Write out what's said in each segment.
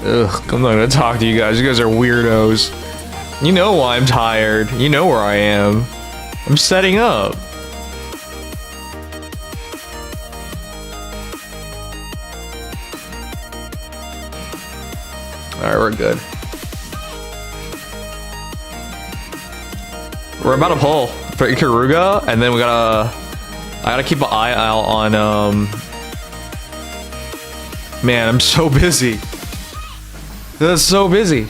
Ugh, I'm not gonna talk to you guys. You guys are weirdos. You know why I'm tired. You know where I am. I'm setting up. Alright, we're good. We're about to pull for Ikaruga, and then we gotta... I gotta keep an eye out on, Man, I'm so busy. That's so busy.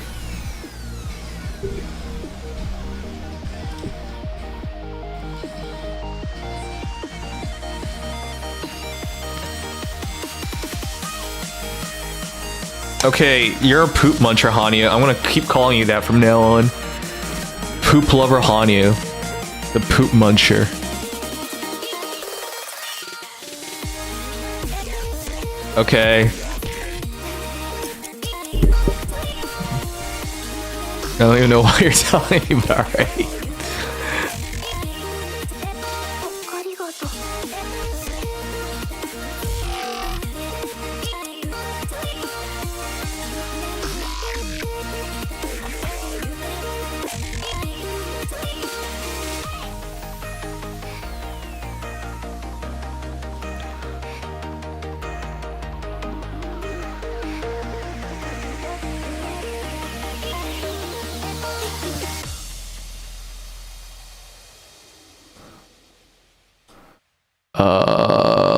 Okay, you're a poop muncher, Hanyu. I'm gonna keep calling you that from now on. Poop lover Hanyu. The poop muncher. Okay. I don't even know why you're telling me, but alright.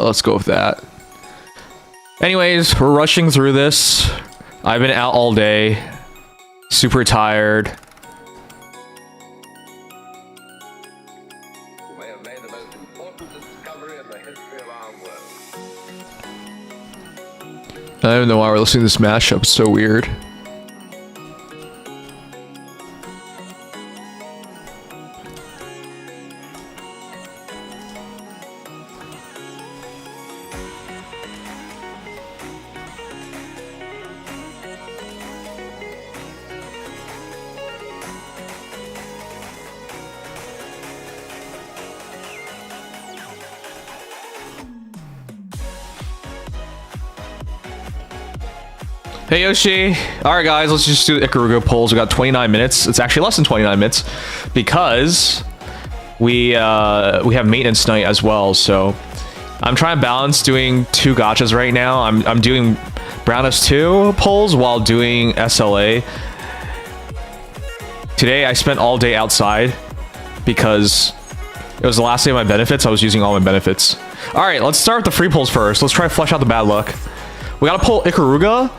Let's go with that. Anyways, we're rushing through this. I've been out all day. Super tired. We have made the most important discovery in the history of our world. I don't even know why we're listening to this mashup. It's so weird. Hey Yoshi! Alright guys, let's just do the Ikaruga polls. We got 29 minutes. It's actually less than 29 minutes because we have maintenance night as well, so I'm trying to balance doing 2 gachas right now. I'm doing Brownest 2 polls while doing SLA. Today I spent all day outside because it was the last day of my benefits. I was using all my benefits. Alright, let's start with the free polls first. Let's try to flesh out the bad luck. We gotta pull Ikaruga.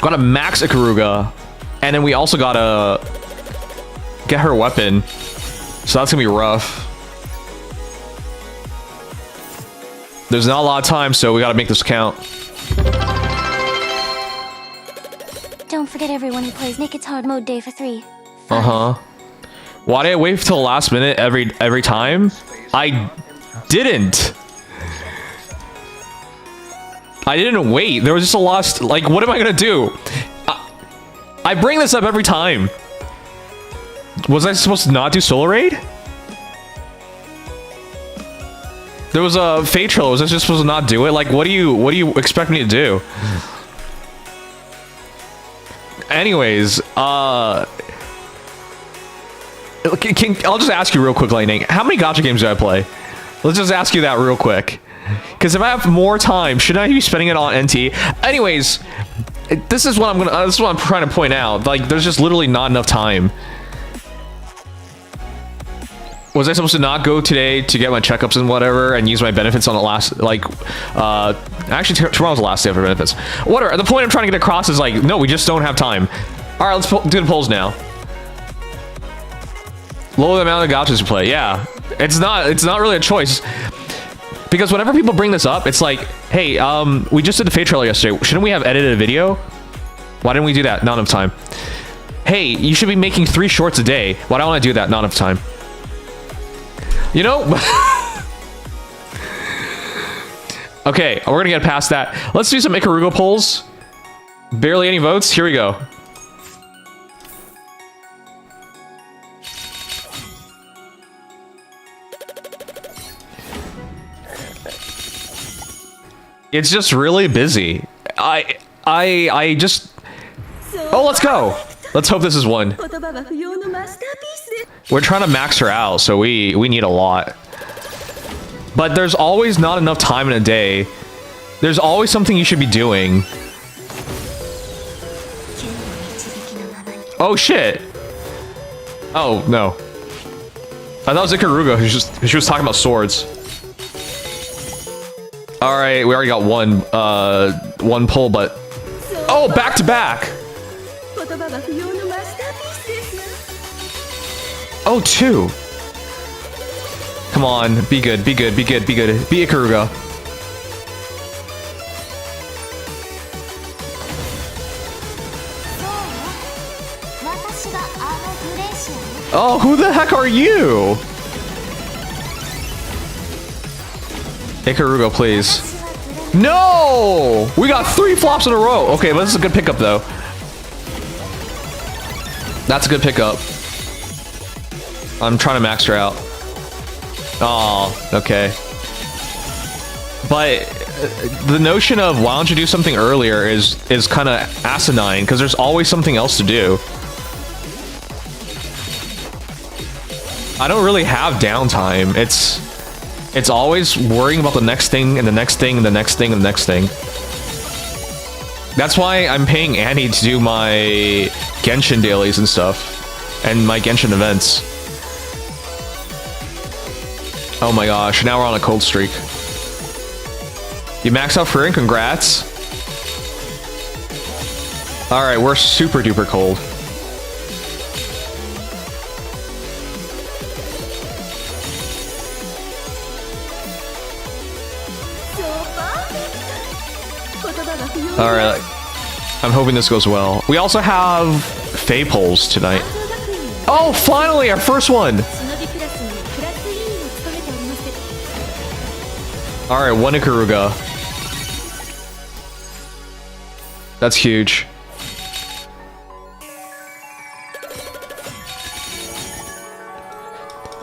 Gotta max Ikaruga, and then we also gotta get her weapon, so that's gonna be rough. There's not a lot of time, so we gotta make this count. Don't forget everyone who plays Naked's hard mode day for 3. Why did I wait till the last minute every time? I didn't wait. There was just a lost... Like, what am I gonna do? I bring this up every time. Was I supposed to not do Solar Raid? There was a Fate Trail. Was I just supposed to not do it? Like, what do you expect me to do? Anyways, I'll just ask you real quick, Lightning. How many gacha games do I play? Let's just ask you that real quick. Because if I have more time, shouldn't I be spending it on NT? Anyways, this is what I'm trying to point out. Like, there's just literally not enough time. Was I supposed to not go today to get my checkups and whatever and use my benefits on the last, like, actually tomorrow's the last day of our benefits. Whatever, the point I'm trying to get across is like, no, we just don't have time. All right, let's do the polls now. Lower the amount of gachas you play. Yeah, it's not really a choice. Because whenever people bring this up, it's like, hey, we just did the Fate trailer yesterday. Shouldn't we have edited a video? Why didn't we do that? Not enough time. Hey, you should be making 3 shorts a day. Why don't I do that? Not enough time. You know? Okay, we're gonna get past that. Let's do some Ikaruga polls. Barely any votes. Here we go. It's just really busy. I just... Oh, let's go. Let's hope this is one. We're trying to max her out, so we need a lot. But there's always not enough time in a day. There's always something you should be doing. Oh, shit. Oh, no. I thought it was Ikaruga who she was talking about swords. Alright, we already got one pull, but... Oh, back to back! Oh, two! Come on, be good, be good, be good, be good. Be Ikaruga. Oh, who the heck are you? Ikaruga, please. No! We got 3 flops in a row. Okay, but this is a good pickup, though. That's a good pickup. I'm trying to max her out. Oh, okay. But the notion of why don't you do something earlier is kind of asinine, because there's always something else to do. I don't really have downtime. It's always worrying about the next thing and the next thing and the next thing and the next thing. That's why I'm paying Annie to do my Genshin dailies and stuff. And my Genshin events. Oh my gosh, now we're on a cold streak. You maxed out Furin, congrats. Alright, we're super duper cold. Alright, I'm hoping this goes well. We also have Fae polls tonight. Oh, finally, our first one! Alright, 1 Ikaruga. That's huge.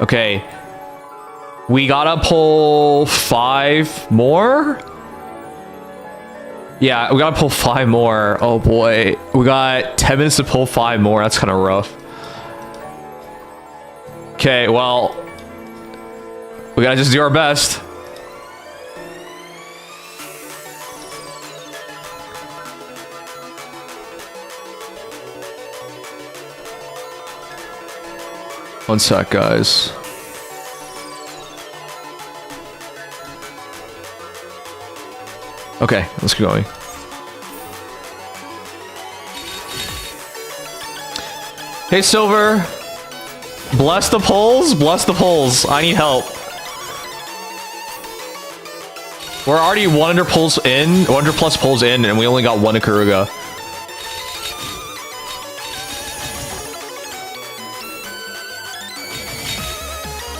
Okay. We gotta pull 5 more? Yeah, we gotta pull 5 more. Oh boy. We got 10 minutes to pull 5 more. That's kind of rough. Okay, well... we gotta just do our best. One sec, guys. Okay, let's get going. Hey, Silver. Bless the polls. Bless the polls. I need help. We're already 100 pulls in, 100 plus pulls in, and we only got 1 Ikaruga.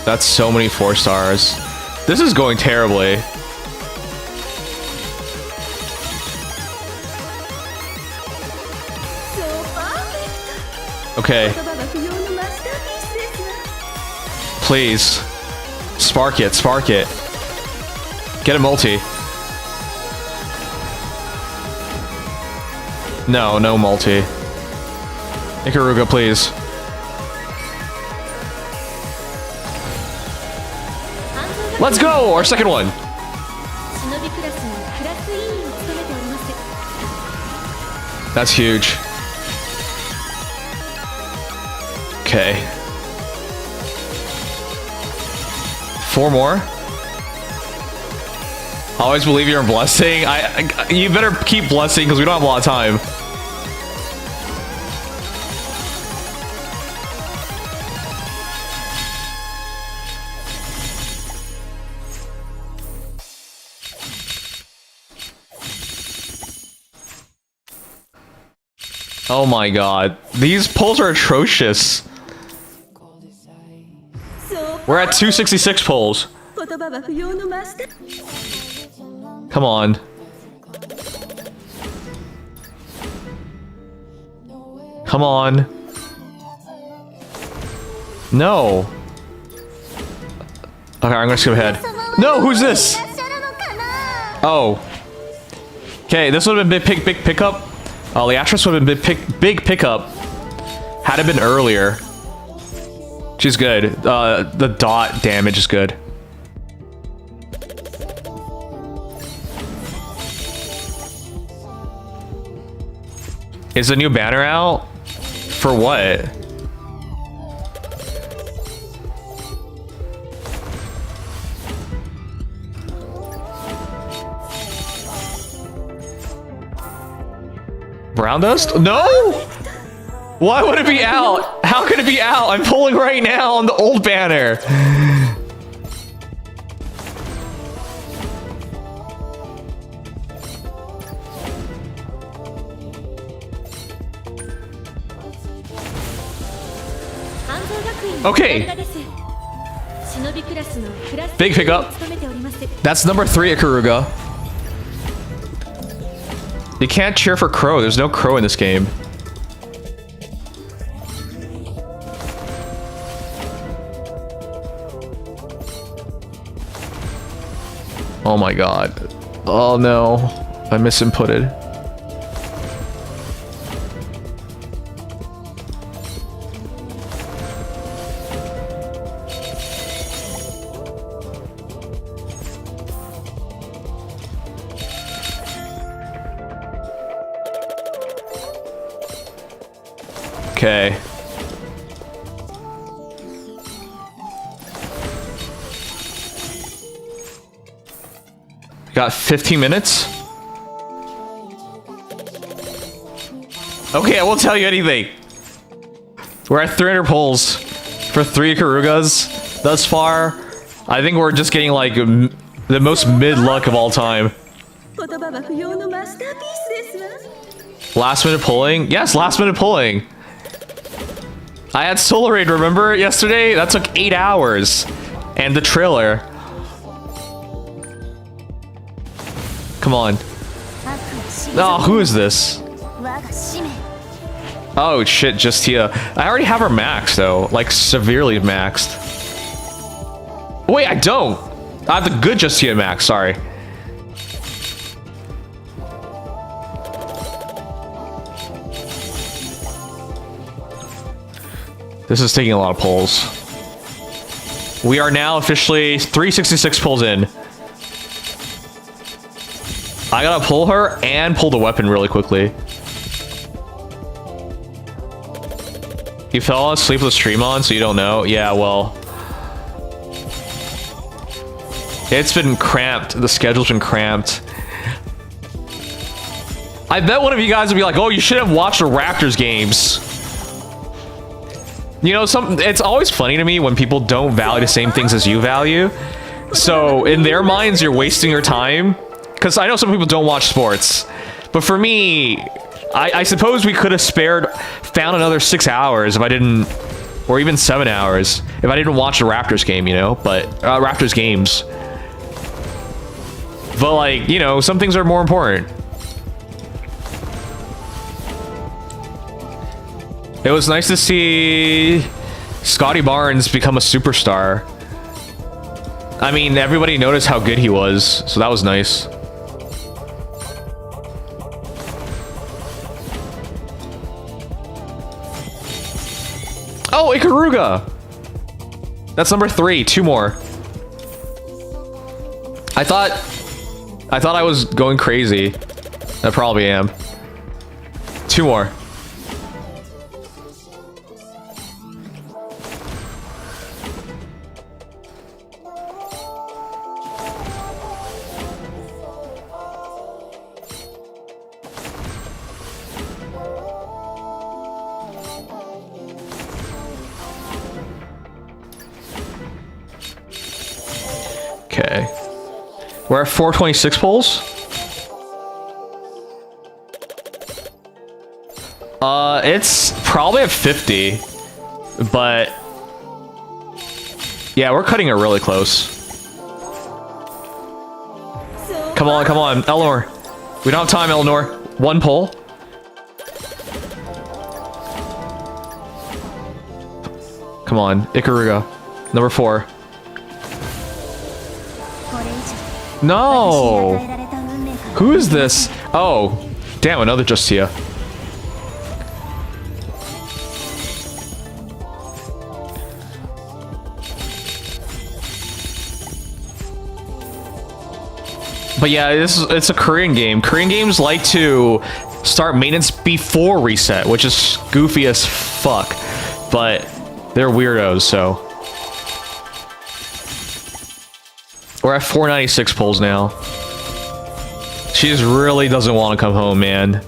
That's so many 4 stars. This is going terribly. Okay. Please. Spark it, spark it. Get a multi. No, no multi. Ikaruga, please. Let's go! Our second one! That's huge. Okay. 4 more? Always believe you're a blessing. You better keep blessing because we don't have a lot of time. Oh my god. These pulls are atrocious. We're at 266 pulls. Come on. Come on. No. Okay, I'm gonna skip ahead. No, who's this? Oh. Okay, this would have been big pickup. Leatrice would have been big pickup. Had it been earlier. She's good. The dot damage is good. Is the new banner out? For what? Brown dust? No! Why would it be out? How could it be out? I'm pulling right now on the old banner. Okay. Big pickup. That's number 3 Ikaruga. You can't cheer for Crow. There's no Crow in this game. Oh my god. Oh no. I misinputted. Okay. Got 15 minutes? Okay, I won't tell you anything. We're at 300 pulls for 3 Ikarugas thus far. I think we're just getting like the most mid luck of all time. Last minute pulling? Yes, last minute pulling. I had Solar Raid, remember yesterday? That took 8 hours. And the trailer. Come on. Oh, who is this? Oh shit, Justia. I already have her maxed though. Like severely maxed. Wait, I don't. I have the good Justia max, sorry. This is taking a lot of pulls. We are now officially 366 pulls in. I gotta pull her and pull the weapon really quickly. You fell asleep with the stream on, so you don't know? Yeah, well. It's been cramped. The schedule's been cramped. I bet one of you guys would be like, oh, you should have watched the Raptors games. You know, it's always funny to me when people don't value the same things as you value. So in their minds, you're wasting your time. Because I know some people don't watch sports. But for me, I suppose we could have found another 6 hours if I didn't, or even 7 hours, if I didn't watch the Raptors game, you know? But, Raptors games. But like, you know, some things are more important. It was nice to see Scotty Barnes become a superstar. I mean, everybody noticed how good he was, so that was nice. Oh, Ikaruga! That's number 3, 2 more. I thought I was going crazy. I probably am. 2 more. Okay. We're at 426 pulls. It's probably at 50, but yeah, we're cutting it really close. Come on, Eleanor. We don't have time, Eleanor. 1 pull. Come on, Ikaruga. Number 4. No! Who is this? Oh, damn, another Justia. But yeah, it's a Korean game. Korean games like to start maintenance before reset, which is goofy as fuck. But they're weirdos, so. We're at 496 pulls now. She just really doesn't want to come home, man.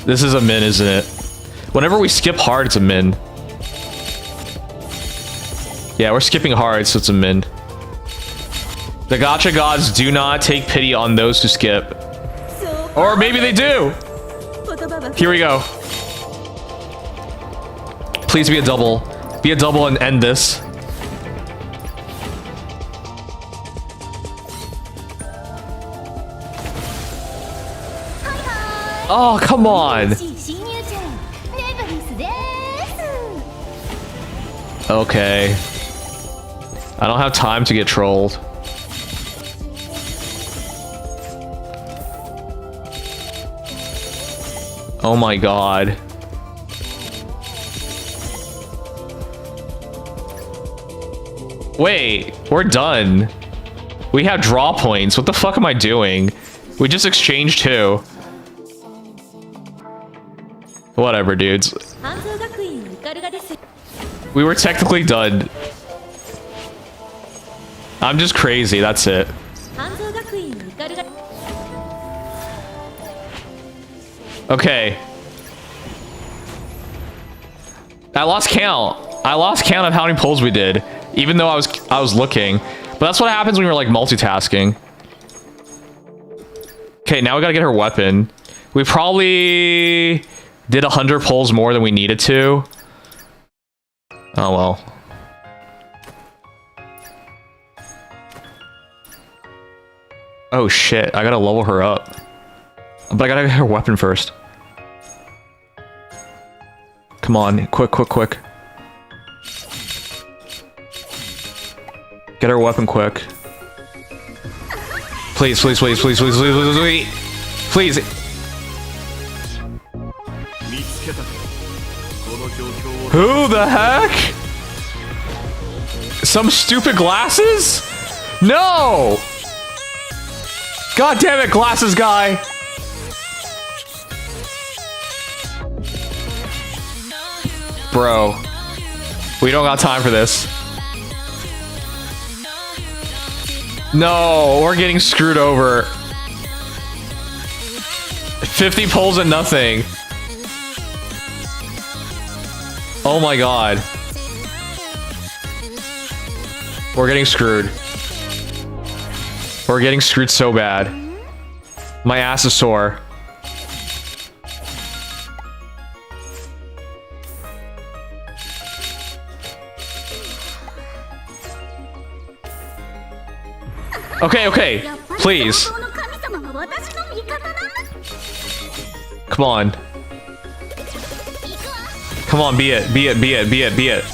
This is a min, isn't it? Whenever we skip hard, it's a min. Yeah, we're skipping hard, so it's a min. The gacha gods do not take pity on those who skip. Or maybe they do! Here we go. Please be a double. Be a double and end this. Oh, come on! Okay. I don't have time to get trolled. Oh my god. Wait, we're done. We have draw points. What the fuck am I doing? We just exchanged two. Whatever, dudes. We were technically done. I'm just crazy, that's it. Okay. I lost count. I lost count of how many pulls we did, even though I was looking. But that's what happens when you're like multitasking. Okay, now we gotta get her weapon. We probably did 100 pulls more than we needed to. Oh well. Oh shit, I gotta level her up. But I gotta get her weapon first. Come on, quick, quick, quick. Get her weapon quick. Please, please, please, please, please, please, please, please. Who the heck? Some stupid glasses? No! God damn it, glasses guy! Bro, we don't got time for this. No, we're getting screwed over. 50 pulls and nothing. Oh my god. We're getting screwed. We're getting screwed so bad. My ass is sore. Okay, okay. Please. Come on. Come on, be it, be it, be it, be it, be it.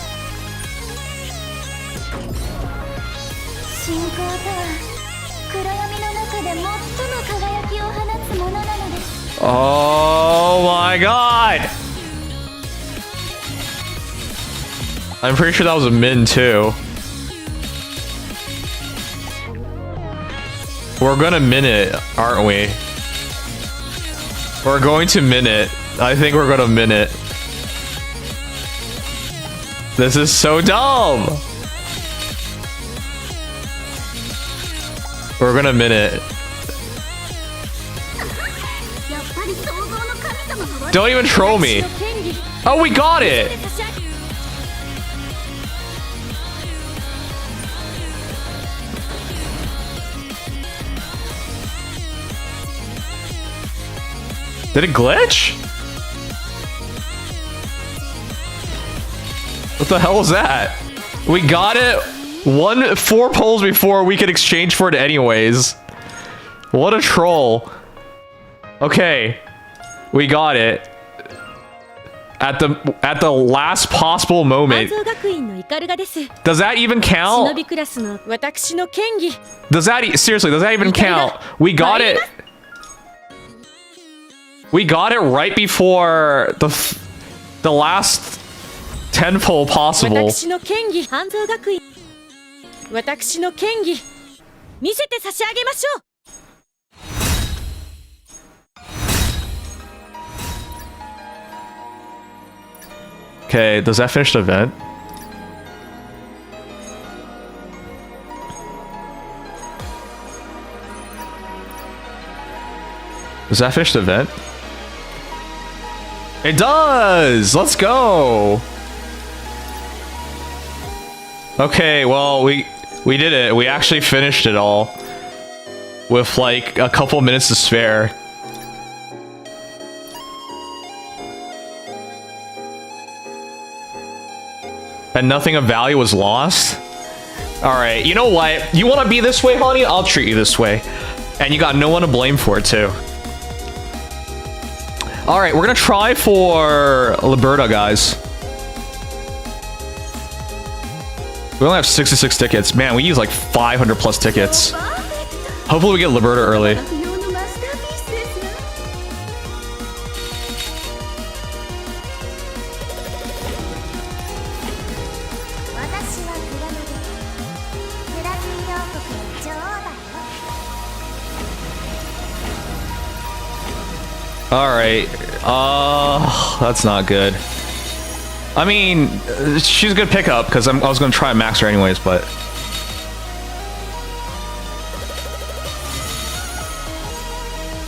Oh my god! I'm pretty sure that was a min too. We're gonna min it, aren't we? We're going to min it. I think we're gonna min it. This is so dumb! We're gonna min it. Don't even troll me. Oh, we got it! Did it glitch? What the hell was that? We got it 4 polls before we could exchange for it anyways. What a troll. Okay. We got it. At the last possible moment. Does that even count? Seriously, does that even count? We got it. We got it right before the last tenfold possible. 私の剣技半蔵学院私の剣技見せて差し上げましょう Okay, does that finish the event? Does that finish the event? It does! Let's go! Okay, well, we did it. We actually finished it all. With, like, a couple minutes to spare. And nothing of value was lost? Alright, you know what? You want to be this way, honey? I'll treat you this way. And you got no one to blame for it, too. Alright, we're gonna try for Liberta, guys. We only have 66 tickets. Man, we use like 500 plus tickets. Hopefully we get Liberta early. Alright. That's not good. I mean, she's a good pickup, because I was going to try and max her anyways, but...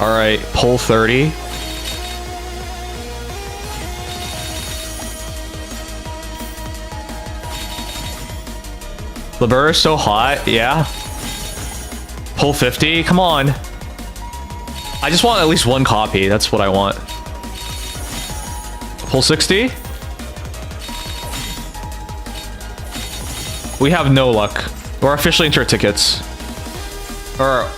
Alright, pull 30. Liberta's so hot, yeah. Pull 50, come on. I just want at least one copy, that's what I want. Pull 60? We have no luck. We're officially into our tickets. Or...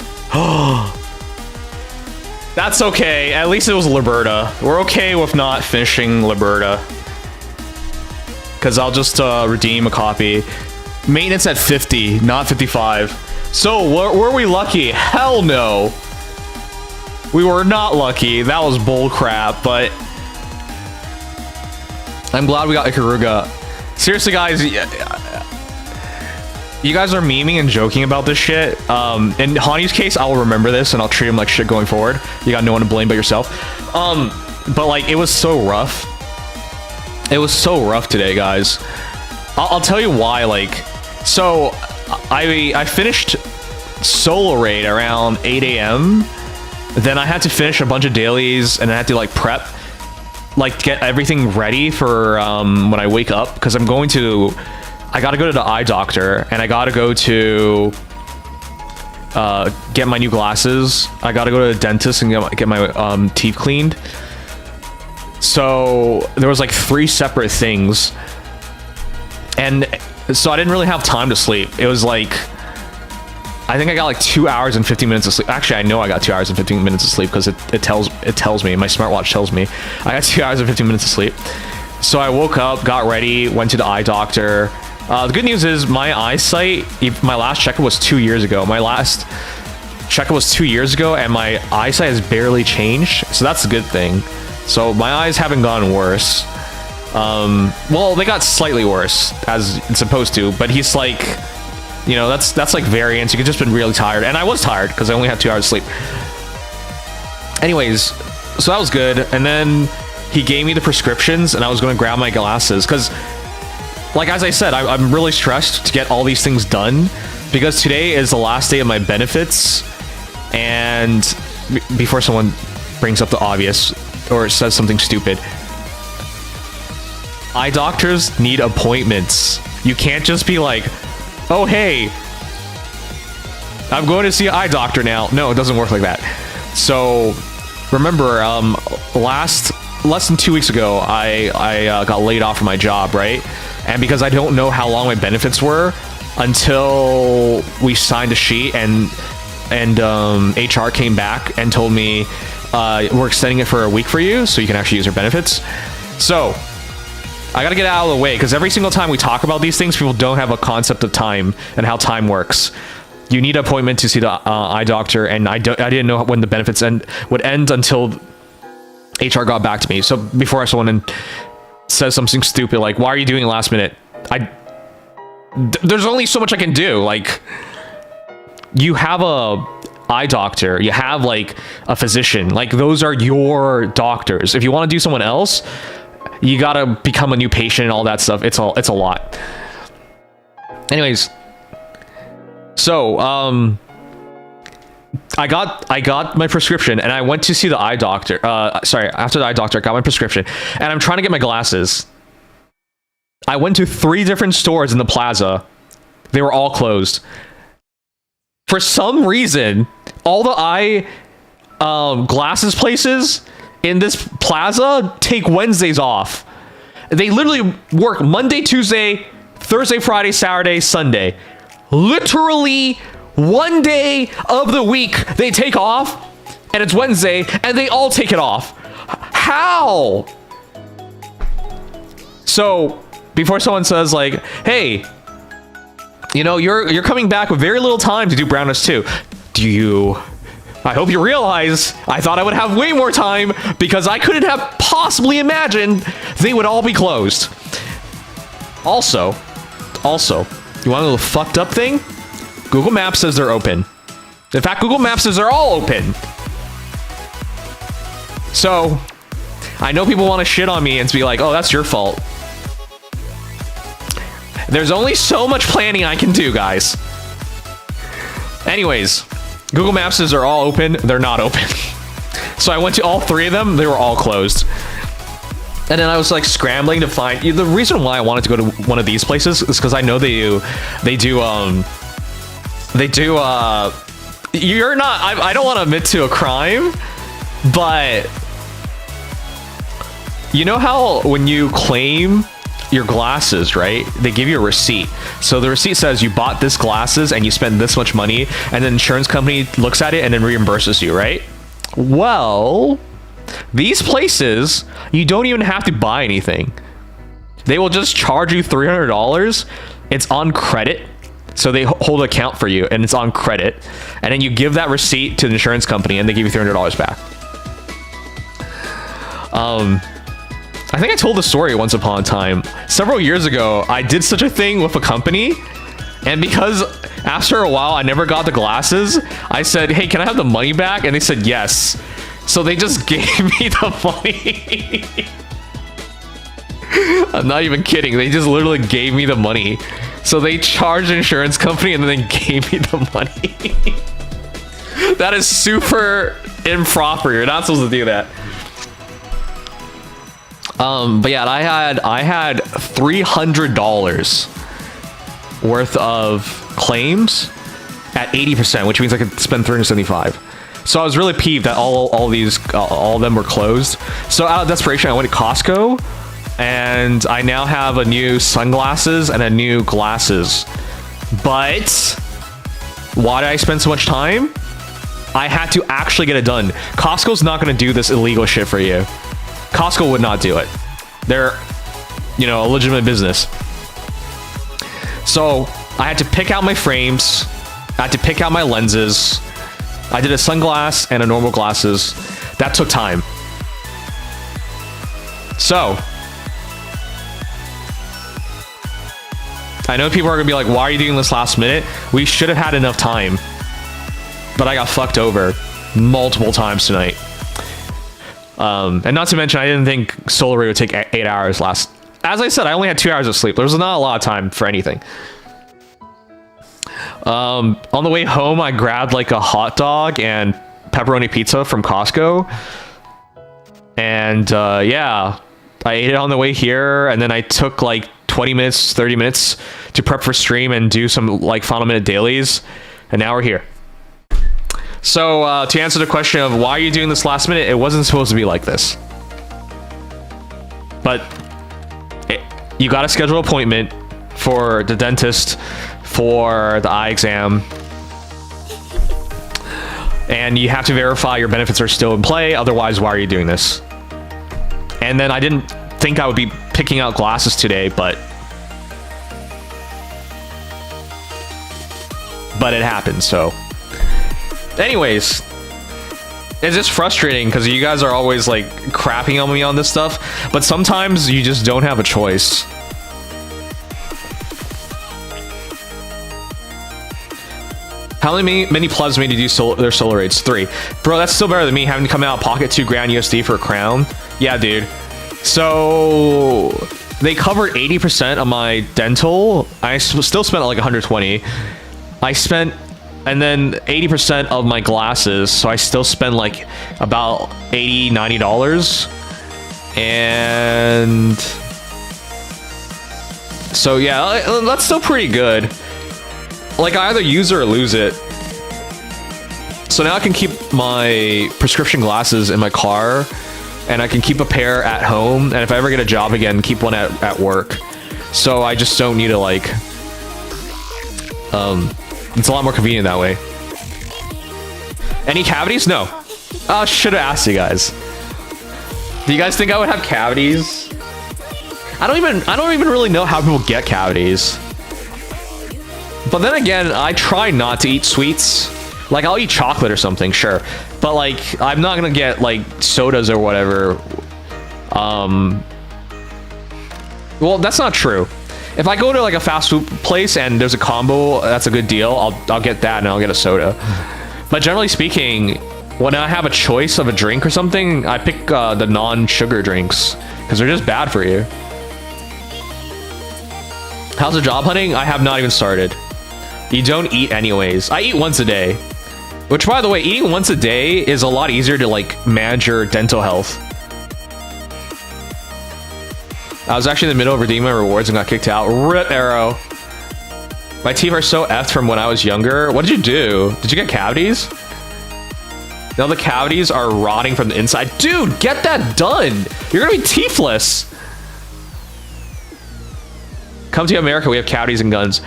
That's okay, at least it was Liberta. We're okay with not finishing Liberta. Because I'll just redeem a copy. Maintenance at 50, not 55. So, were we lucky? Hell no! We were not lucky. That was bull crap, but... I'm glad we got Ikaruga. Seriously, guys, you guys are memeing and joking about this shit. In Hani's case, I'll remember this and I'll treat him like shit going forward. You got no one to blame but yourself. But like, it was so rough. It was so rough today, guys. I'll tell you why. Like, so I finished solo raid around 8 a.m. Then I had to finish a bunch of dailies and I had to like prep, like get everything ready for when I wake up, because I gotta go to the eye doctor and I gotta go to get my new glasses. I gotta go to the dentist and get my teeth cleaned. So there was like 3 separate things, and so I didn't really have time to sleep. It was like, I think I got like 2 hours and 15 minutes of sleep. Actually, I know I got 2 hours and 15 minutes of sleep because it tells me, my smartwatch tells me I got 2 hours and 15 minutes of sleep. So I woke up, got ready, went to the eye doctor. The good news is my eyesight, my last checkup was 2 years ago. My last checkup was 2 years ago and my eyesight has barely changed. So that's a good thing. So my eyes haven't gotten worse. Well, they got slightly worse, as it's supposed to, but he's like, you know, that's like variance. You could just been really tired, and I was tired because I only had 2 hours of sleep. Anyways, so that was good, and then he gave me the prescriptions, and I was going to grab my glasses, because, like, as I said, I'm really stressed to get all these things done, because today is the last day of my benefits, and before someone brings up the obvious, or says something stupid, eye doctors need appointments. You can't just be like, oh, hey, I'm going to see an eye doctor now. No, it doesn't work like that. So, remember, less than 2 weeks ago, I got laid off from my job, right? And because I don't know how long my benefits were until we signed a sheet and HR came back and told me, we're extending it for a week for you, so you can actually use your benefits. So, I gotta get out of the way, because every single time we talk about these things, people don't have a concept of time and how time works. You need an appointment to see the eye doctor, and I didn't know when the benefits would end until HR got back to me. So before someone says something stupid like, why are you doing it last minute? There's only so much I can do. Like, you have a eye doctor, you have like a physician, like those are your doctors. If you want to do someone else, you gotta become a new patient and all that stuff. It's a lot. Anyways, so I got my prescription and I went to see the eye doctor. Sorry, after the eye doctor, I got my prescription and I'm trying to get my glasses. I went to 3 different stores in the plaza. They were all closed. For some reason, all the eye glasses places in this plaza take Wednesdays off. They literally work Monday, Tuesday, Thursday, Friday, Saturday, Sunday. Literally one day of the week they take off, and it's Wednesday, and they all take it off. How? So before someone says like, hey, you know, you're coming back with very little time to do brownness too. I hope you realize I thought I would have way more time because I couldn't have possibly imagined they would all be closed. Also, you want a little fucked up thing? Google Maps says they're open. In fact, Google Maps says they're all open. So, I know people want to shit on me and be like, oh, that's your fault. There's only so much planning I can do, guys. Anyways, Google Maps says they're all open. They're not open. So I went to all 3 of them. They were all closed. And then I was like scrambling to find... The reason why I wanted to go to one of these places is because I know you're not... I don't want to admit to a crime, but... You know how when you claim your glasses, right? They give you a receipt. So the receipt says you bought this glasses and you spent this much money, and the insurance company looks at it and then reimburses you, right? Well, these places, you don't even have to buy anything. They will just charge you $300. It's on credit. So they hold an account for you and it's on credit. And then you give that receipt to the insurance company and they give you $300 back. I think I told the story once upon a time. Several years ago, I did such a thing with a company, and because after a while I never got the glasses, I said, hey, can I have the money back? And they said yes. So they just gave me the money. I'm not even kidding. They just literally gave me the money. So they charged the insurance company and then they gave me the money. That is super improper. You're not supposed to do that. But yeah, I had $300 worth of claims at 80%, which means I could spend $375. So I was really peeved that all of them were closed. So out of desperation, I went to Costco, and I now have a new sunglasses and a new glasses. But why did I spend so much time? I had to actually get it done. Costco's not going to do this illegal shit for you. Costco would not do it. They're, you know, a legitimate business. So I had to pick out my frames. I had to pick out my lenses. I did a sunglass and a normal glasses. That took time. So I know people are gonna be like, why are you doing this last minute? We should have had enough time. But I got fucked over multiple times tonight. And not to mention, I didn't think Solar Ray would take 8 hours last. As I said, I only had 2 hours of sleep. There was not a lot of time for anything. On the way home, I grabbed like a hot dog and pepperoni pizza from Costco. And yeah, I ate it on the way here. And then I took like 20 minutes, 30 minutes to prep for stream and do some like final minute dailies. And now we're here. So to answer the question of why are you doing this last minute, it wasn't supposed to be like this. But you got to schedule an appointment for the dentist for the eye exam. And you have to verify your benefits are still in play. Otherwise, why are you doing this? And then I didn't think I would be picking out glasses today, but it happened, so. Anyways, It's just frustrating because you guys are always like crapping on me on this stuff, but sometimes you just don't have a choice. How many plasma do you do their solar rates? 3. Bro, that's still better than me having to come out of pocket $2 grand USD for a crown. Yeah, dude. So they covered 80% of my dental. I still spent like 120. I spent, and then 80% of my glasses. So I still spend like about $80, $90. And so yeah, that's still pretty good. Like, I either use it or lose it. So now I can keep my prescription glasses in my car, and I can keep a pair at home, and if I ever get a job again, keep one at work. So I just don't need to, like... it's a lot more convenient that way. Any cavities? No. Oh, should have asked you guys. Do you guys think I would have cavities? I don't even really know how people get cavities. But then again, I try not to eat sweets. Like, I'll eat chocolate or something, sure. But, like, I'm not gonna get, like, sodas or whatever. Well, that's not true. If I go to, like, a fast food place and there's a combo that's a good deal, I'll get that and I'll get a soda. But generally speaking, when I have a choice of a drink or something, I pick the non-sugar drinks. Because they're just bad for you. How's the job hunting? I have not even started. You don't eat anyways. I eat once a day. Which, by the way, eating once a day is a lot easier to, like, manage your dental health. I was actually in the middle of redeeming my rewards and got kicked out. Rip Arrow. My teeth are so effed from when I was younger. What did you do? Did you get cavities? Now the cavities are rotting from the inside. Dude, get that done. You're gonna be teethless. Come to America, we have cavities and guns.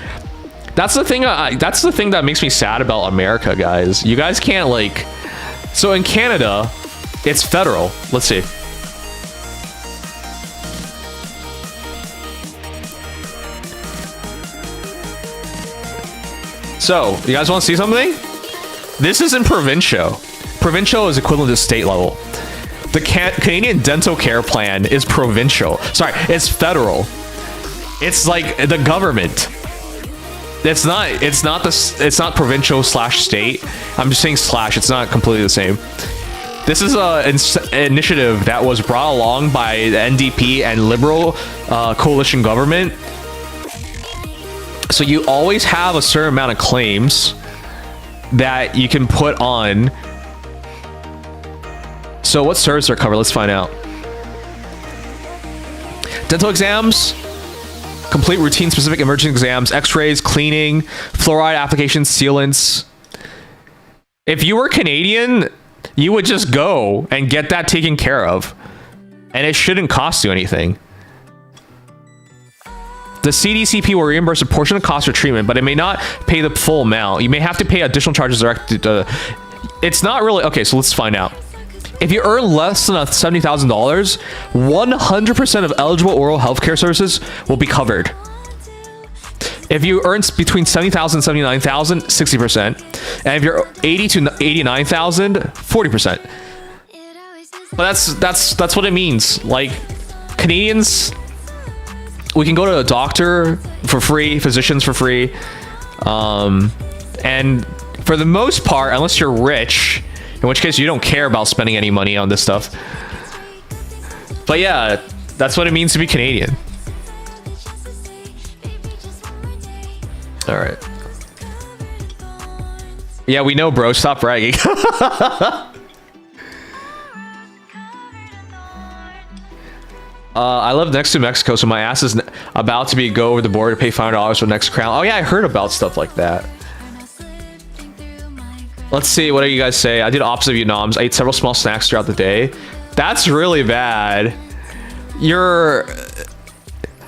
That's the thing. That's the thing that makes me sad about America, guys. You guys can't, like... So in Canada, it's federal. Let's see. So, you guys want to see something? This is in provincial. Provincial is equivalent to state level. The Canadian dental care plan is provincial. Sorry, it's federal. It's like the government. It's not provincial / state. I'm just saying /. It's not completely the same. This is an initiative that was brought along by the NDP and Liberal coalition government. So you always have a certain amount of claims that you can put on. So what services are covered? Let's find out. Dental exams. Complete routine specific emergency exams, x-rays, cleaning, fluoride applications, sealants. If you were Canadian, you would just go and get that taken care of. And it shouldn't cost you anything. The CDCP will reimburse a portion of the cost for treatment, but it may not pay the full amount. You may have to pay additional charges directed to... It's not really... Okay, so let's find out. If you earn less than $70,000, 100% of eligible oral healthcare services will be covered. If you earn between $70,000 and $79,000, 60%. And if you're $80,000 to $89,000, 40%. But that's what it means. Like, Canadians, we can go to a doctor for free, physicians for free. And for the most part, unless you're rich, in which case you don't care about spending any money on this stuff. But yeah, that's what it means to be Canadian. All right. Yeah, we know, bro. Stop bragging. I live next to Mexico, so my ass is about to go over the border to pay $500 for the next crown. Oh yeah, I heard about stuff like that. Let's see, what do you guys say? I did opposite of you noms. I ate several small snacks throughout the day. That's really bad. Your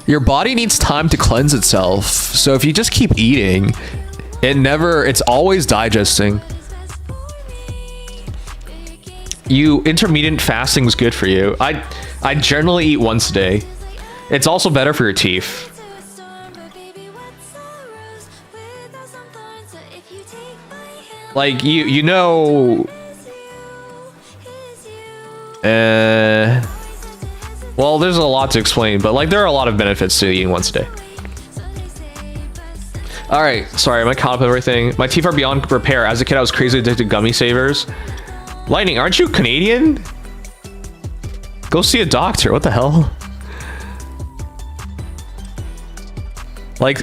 body needs time to cleanse itself. So if you just keep eating, it's always digesting. Intermittent fasting was good for you. I generally eat once a day. It's also better for your teeth. Like, you know, Well, there's a lot to explain, but like there are a lot of benefits to eating once a day. All right, sorry, am I caught up with everything? My teeth are beyond repair. As a kid, I was crazy addicted to gummy savers. Lightning, aren't you Canadian? Go see a doctor. What the hell? Like,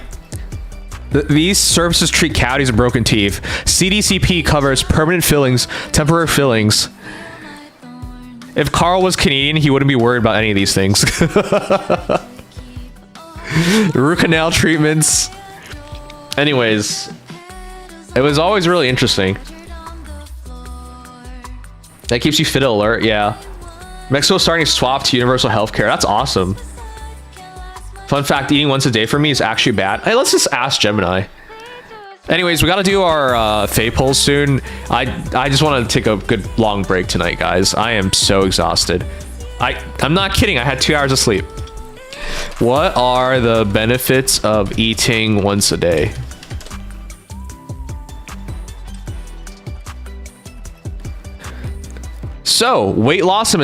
these services treat cavities and broken teeth. CDCP covers permanent fillings, temporary fillings. If Carl was Canadian, he wouldn't be worried about any of these things. Root canal treatments. Anyways, it was always really interesting. That keeps you fit and alert, yeah. Mexico's starting to swap to universal healthcare. That's awesome. Fun fact, eating once a day for me is actually bad. Hey, let's just ask Gemini. Anyways, we got to do our Fae polls soon. I just want to take a good long break tonight, guys. I am so exhausted. I'm not kidding. I had 2 hours of sleep. What are the benefits of eating once a day? So, weight loss and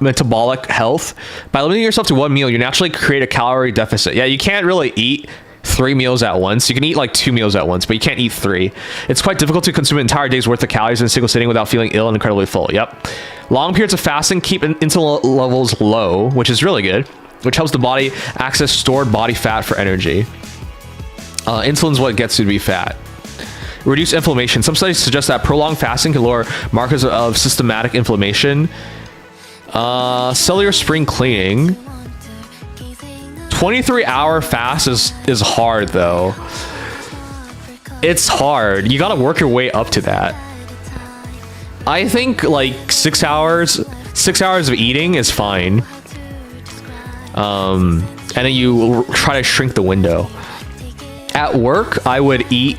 metabolic health. By limiting yourself to one meal, you naturally create a calorie deficit. Yeah, you can't really eat 3 meals at once. You can eat like 2 meals at once, but you can't eat 3. It's quite difficult to consume an entire day's worth of calories in a single sitting without feeling ill and incredibly full. Yep. Long periods of fasting keep insulin levels low, which is really good, which helps the body access stored body fat for energy. Insulin's what gets you to be fat. Reduce inflammation. Some studies suggest that prolonged fasting can lower markers of systematic inflammation. Cellular spring cleaning. 23-hour fast is hard though. It's hard. You gotta work your way up to that. I think like 6 hours of eating is fine. And then you try to shrink the window. At work, I would eat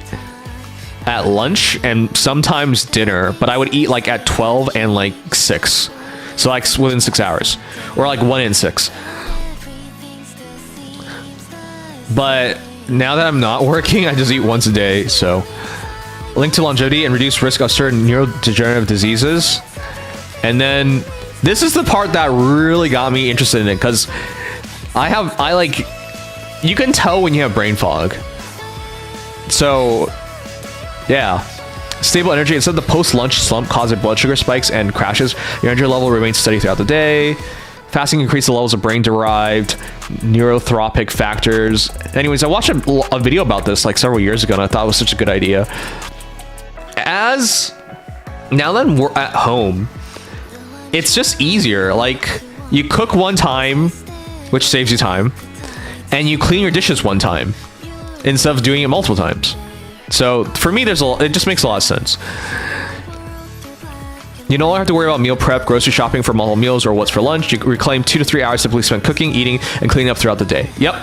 at lunch and sometimes dinner, but I would eat like at 12 and like 6. So like within 6 hours, or like 1 in 6. But now that I'm not working, I just eat once a day. So link to longevity and reduce risk of certain neurodegenerative diseases. And then this is the part that really got me interested in it, because you can tell when you have brain fog. So yeah, stable energy. Instead of the post-lunch slump causing blood sugar spikes and crashes, your energy level remains steady throughout the day. Fasting increases the levels of brain-derived neurotropic factors. Anyways, I watched a video about this like several years ago, and I thought it was such a good idea. Now that we're at home, it's just easier. Like, you cook one time, which saves you time, and you clean your dishes one time instead of doing it multiple times. So for me, it just makes a lot of sense. You no longer have to worry about meal prep, grocery shopping for multiple meals, or what's for lunch. You reclaim 2 to 3 hours simply spent cooking, eating, and cleaning up throughout the day. Yep,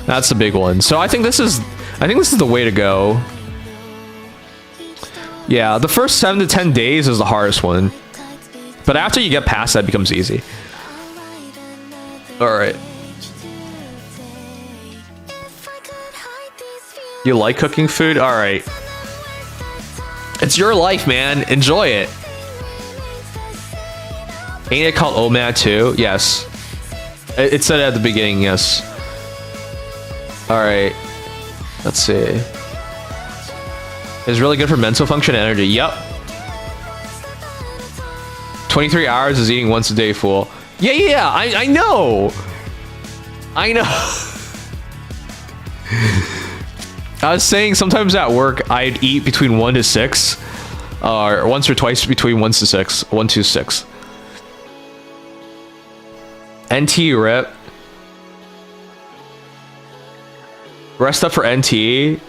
that's the big one. So I think this is the way to go. Yeah, the first 7 to 10 days is the hardest one, but after you get past that, it becomes easy. All right. You like cooking food? All right. It's your life, man. Enjoy it. Ain't it called OMAD too? Yes. It said it at the beginning, yes. All right. Let's see. It's really good for mental function and energy. Yep. 23 hours is eating once a day, fool. Yeah. I know. I know. I was saying sometimes at work I'd eat between 1 to 6, or once or twice between 1 to 6, 1 to 6. NT rip. Rest up for NT.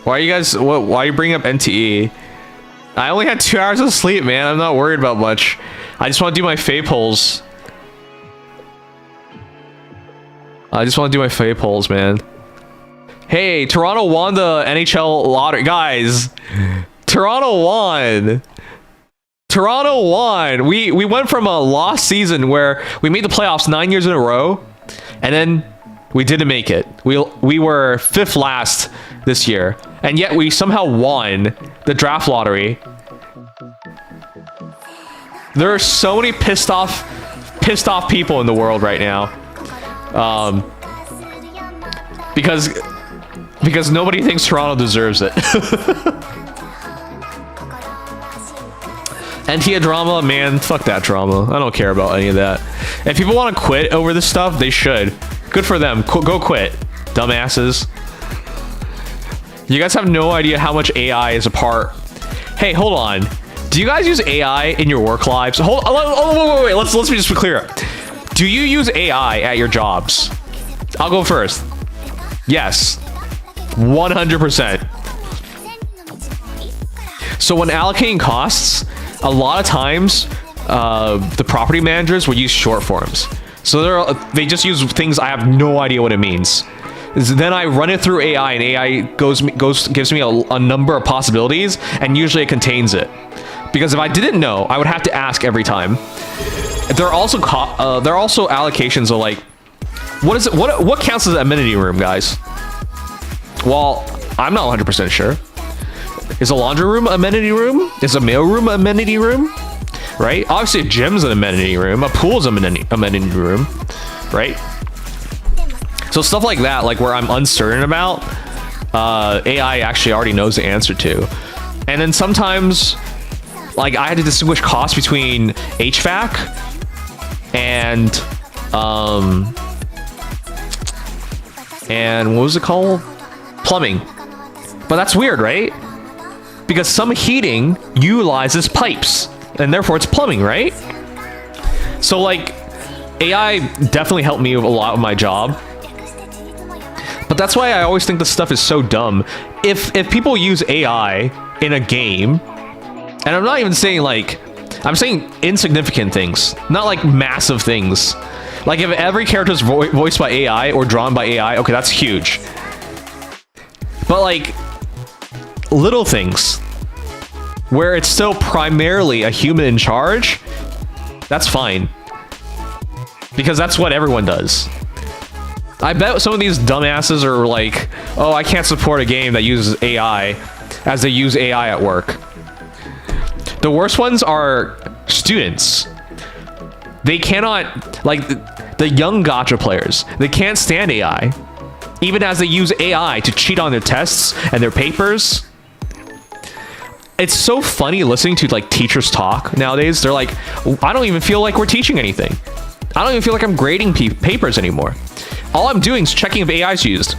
Why you guys? Why you bring up NTE? I only had 2 hours of sleep, man. I'm not worried about much. I just want to do my Fae polls. Man. Hey, Toronto won the NHL lottery. Guys, Toronto won. We went from a lost season where we made the playoffs 9 years in a row, and then we didn't make it. We were 5th last this year, and yet we somehow won the draft lottery. There are so many pissed off people in the world right now. Because nobody thinks Toronto deserves it. Antia drama, man, fuck that drama. I don't care about any of that. If people want to quit over this stuff, they should. Good for them. Go quit, dumbasses. You guys have no idea how much AI is a part. Hey, hold on. Do you guys use AI in your work lives? Wait. Let's be just clear. Do you use AI at your jobs? I'll go first. Yes. 100%. So when allocating costs, a lot of times the property managers will use short forms. So they just use things I have no idea what it means. Then I run it through AI, and AI gives me a number of possibilities, and usually it contains it. Because if I didn't know, I would have to ask every time. There are also allocations of like, what counts as an amenity room, guys? Well, I'm not 100% sure. Is a laundry room amenity room? Is a mail room amenity room? Right? Obviously, a gym's an amenity room. A pool's an amenity room, right? So stuff like that, like where I'm uncertain about, AI actually already knows the answer to. And then sometimes, like I had to distinguish costs between HVAC and what was it called? Plumbing. But that's weird, right? Because some heating utilizes pipes, and therefore it's plumbing, right? So like, AI definitely helped me a lot with my job. But that's why I always think this stuff is so dumb. If people use AI in a game, and I'm not even saying like, I'm saying insignificant things, not like massive things. Like if every character is voiced by AI or drawn by AI, okay, that's huge. But like little things where it's still primarily a human in charge, that's fine. Because that's what everyone does. I bet some of these dumbasses are like, oh, I can't support a game that uses AI, as they use AI at work. The worst ones are students. They cannot, like the young gacha players, they can't stand AI. Even as they use AI to cheat on their tests and their papers. It's so funny listening to like teachers talk nowadays. They're like, I don't even feel like we're teaching anything. I don't even feel like I'm grading papers anymore. All I'm doing is checking if AI is used.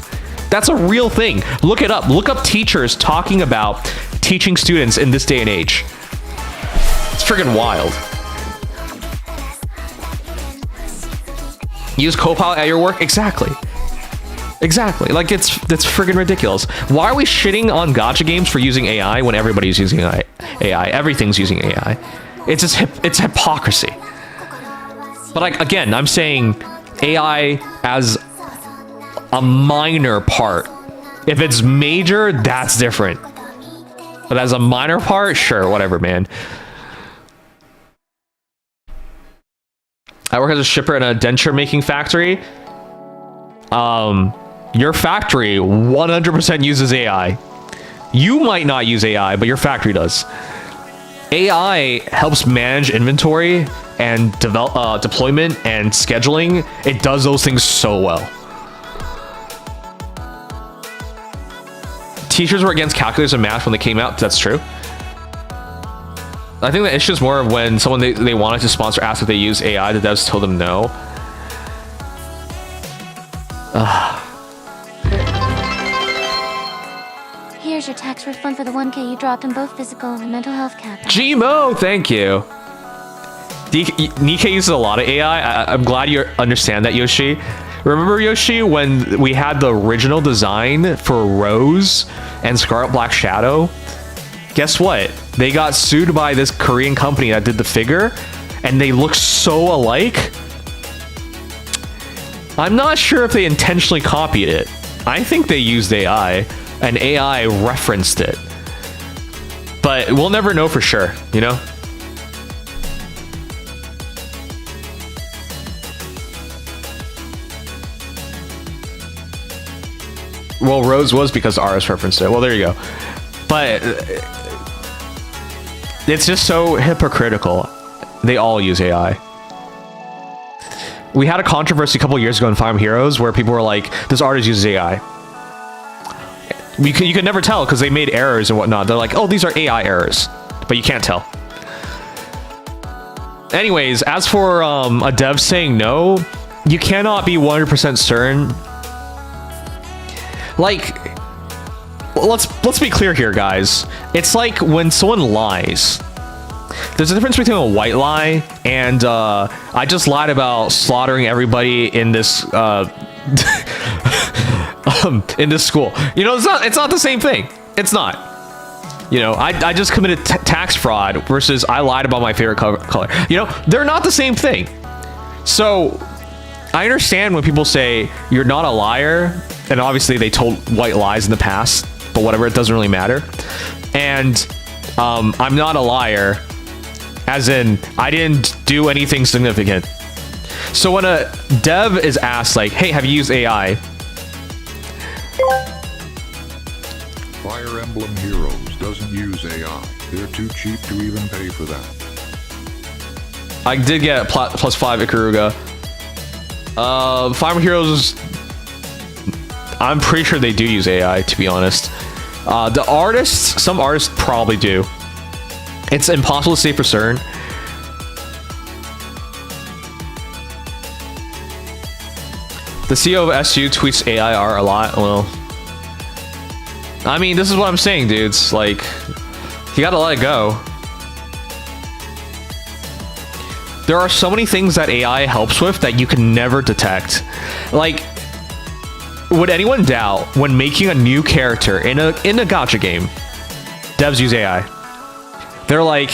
That's a real thing. Look it up. Look up teachers talking about teaching students in this day and age. It's freaking wild. Use Copilot at your work? Exactly. Exactly. Like that's freaking ridiculous. Why are we shitting on gacha games for using AI when everybody's using AI? Everything's using AI. It's just it's hypocrisy. But like again, I'm saying AI as a minor part. If it's major, that's different. But as a minor part, sure, whatever, man. I work as a shipper in a denture making factory. Your factory 100% uses AI. You might not use AI, but your factory does. AI helps manage inventory and deployment and scheduling. It does those things so well. Teachers were against calculus and math when they came out. That's true. I think the issue is more when someone they wanted to sponsor asked if they use AI, the devs told them no. Here's your tax refund for the 1K you dropped in both physical and mental health cap. Gmo, thank you. Nikkei uses a lot of AI. I'm glad you understand that, Yoshi. Remember, Yoshi, when we had the original design for Rose and Scarlet Black Shadow? Guess what? They got sued by this Korean company that did the figure, and they look so alike. I'm not sure if they intentionally copied it. I think they used AI, and AI referenced it. But we'll never know for sure, you know? Well, Rose was because RS referenced it. Well, there you go. But it's just so hypocritical. They all use AI. We had a controversy a couple years ago in Fire Emblem Heroes where people were like, this artist uses AI. You could never tell because they made errors and whatnot. They're like, oh, these are AI errors. But you can't tell. Anyways, as for a dev saying no, you cannot be 100% certain. Like, let's be clear here, guys. It's like when someone lies. There's a difference between a white lie and I just lied about slaughtering everybody in this in this school. You know, it's not the same thing. It's not. You know, I just committed tax fraud versus I lied about my favorite color. You know, they're not the same thing. So I understand when people say you're not a liar, and obviously they told white lies in the past, but whatever, it doesn't really matter. And I'm not a liar, as in I didn't do anything significant. So when a dev is asked like, hey, have you used AI? Fire Emblem Heroes doesn't use AI. They're too cheap to even pay for that. I did get +5 Ikaruga. Fire Emblem Heroes, I'm pretty sure they do use AI, to be honest. The artists, some artists probably do. It's impossible to say for certain. The CEO of SU tweets AIR a lot. Well, I mean, this is what I'm saying, dudes. Like, you gotta let it go. There are so many things that AI helps with that you can never detect. Like, would anyone doubt when making a new character in a gacha game, devs use AI? They're like,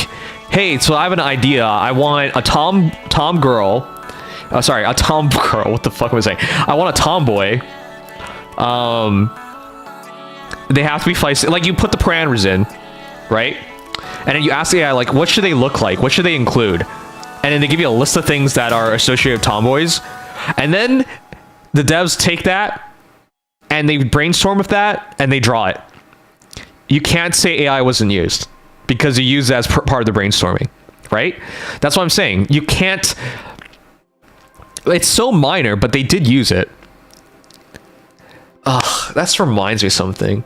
hey, so I have an idea. I want a tom girl. Sorry, a tom girl. What the fuck was I saying? I want a tomboy. They have to be feisty. Like, you put the parameters in, right? And then you ask the AI, like, what should they look like? What should they include? And then they give you a list of things that are associated with tomboys. And then the devs take that and they brainstorm with that and they draw it. You can't say AI wasn't used because you use it as part of the brainstorming, right? That's what I'm saying. You can't... It's so minor, but they did use it. Ugh, that reminds me of something.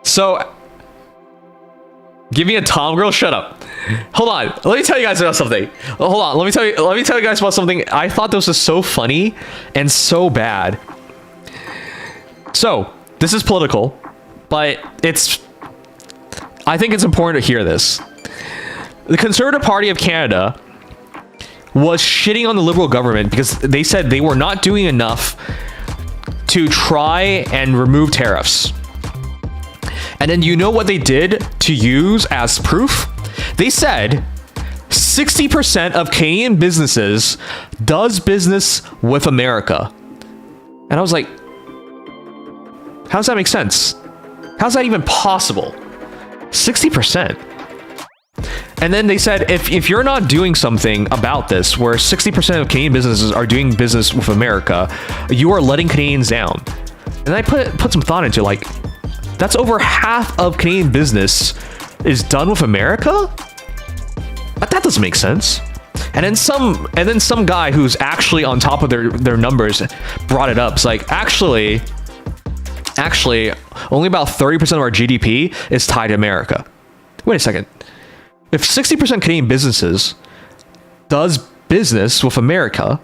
So, give me a tom girl. Shut up. Hold on. Let me tell you guys about something. Hold on. Let me tell you guys about something. I thought this was so funny and so bad. So, this is political, but I think it's important to hear this. The Conservative Party of Canada was shitting on the Liberal government because they said they were not doing enough to try and remove tariffs. And then you know what they did to use as proof? They said 60% of Canadian businesses does business with America. And I was like, how does that make sense? How's that even possible? 60%. And then they said, if you're not doing something about this, where 60% of Canadian businesses are doing business with America, you are letting Canadians down. And I put some thought into, like, that's over half of Canadian business is done with America? But that doesn't make sense. And then some guy who's actually on top of their numbers brought it up. It's like, actually, only about 30% of our GDP is tied to America. Wait a second. If 60% Canadian businesses does business with America,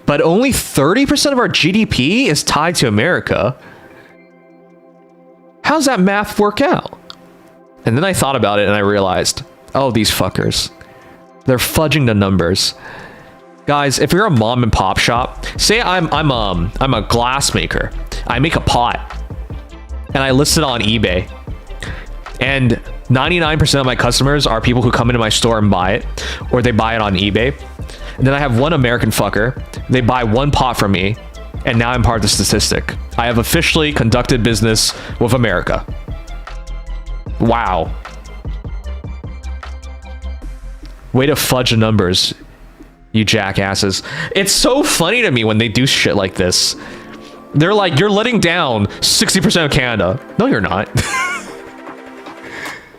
but only 30% of our GDP is tied to America, how's that math work out? And then I thought about it and I realized, oh, these fuckers. They're fudging the numbers. Guys, if you're a mom and pop shop, say I'm a glass maker. I make a pot and I list it on eBay. And 99% of my customers are people who come into my store and buy it, or they buy it on eBay. And then I have one American fucker. They buy one pot from me, and now I'm part of the statistic. I have officially conducted business with America. Wow. Way to fudge the numbers, you jackasses. It's so funny to me when they do shit like this. They're like, you're letting down 60% of Canada. No, you're not.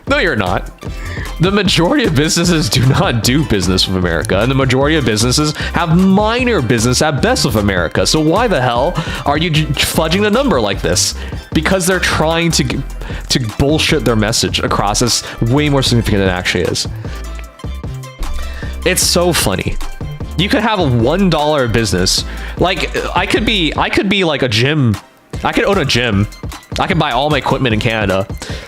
No, you're not. The majority of businesses do not do business with America, and the majority of businesses have minor business at best with America. So why the hell are you fudging the number like this? Because they're trying to bullshit their message across as way more significant than it actually is. It's so funny. You could have a $1 business. Like I could be like a gym. I could own a gym. I can buy all my equipment in Canada,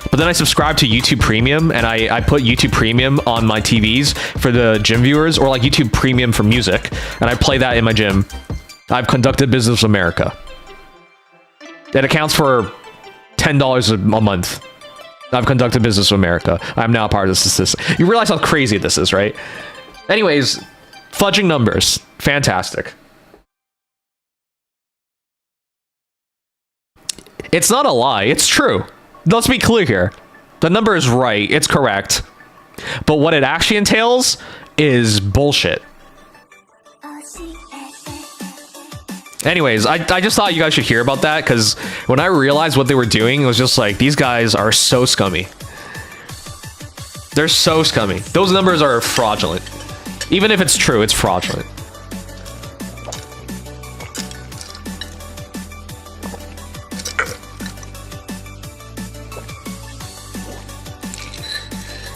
but then I subscribe to YouTube Premium and I put YouTube Premium on my TVs for the gym viewers, or like YouTube Premium for music, and I play that in my gym. I've conducted business with America. It accounts for $10 a month. I've conducted business with America. I'm now a part of the statistic. You realize how crazy this is, right? Anyways, fudging numbers. Fantastic. It's not a lie. It's true. Let's be clear here. The number is right. It's correct. But what it actually entails is bullshit. Anyways, I just thought you guys should hear about that, because when I realized what they were doing, it was just like, these guys are so scummy. They're so scummy. Those numbers are fraudulent. Even if it's true, it's fraudulent.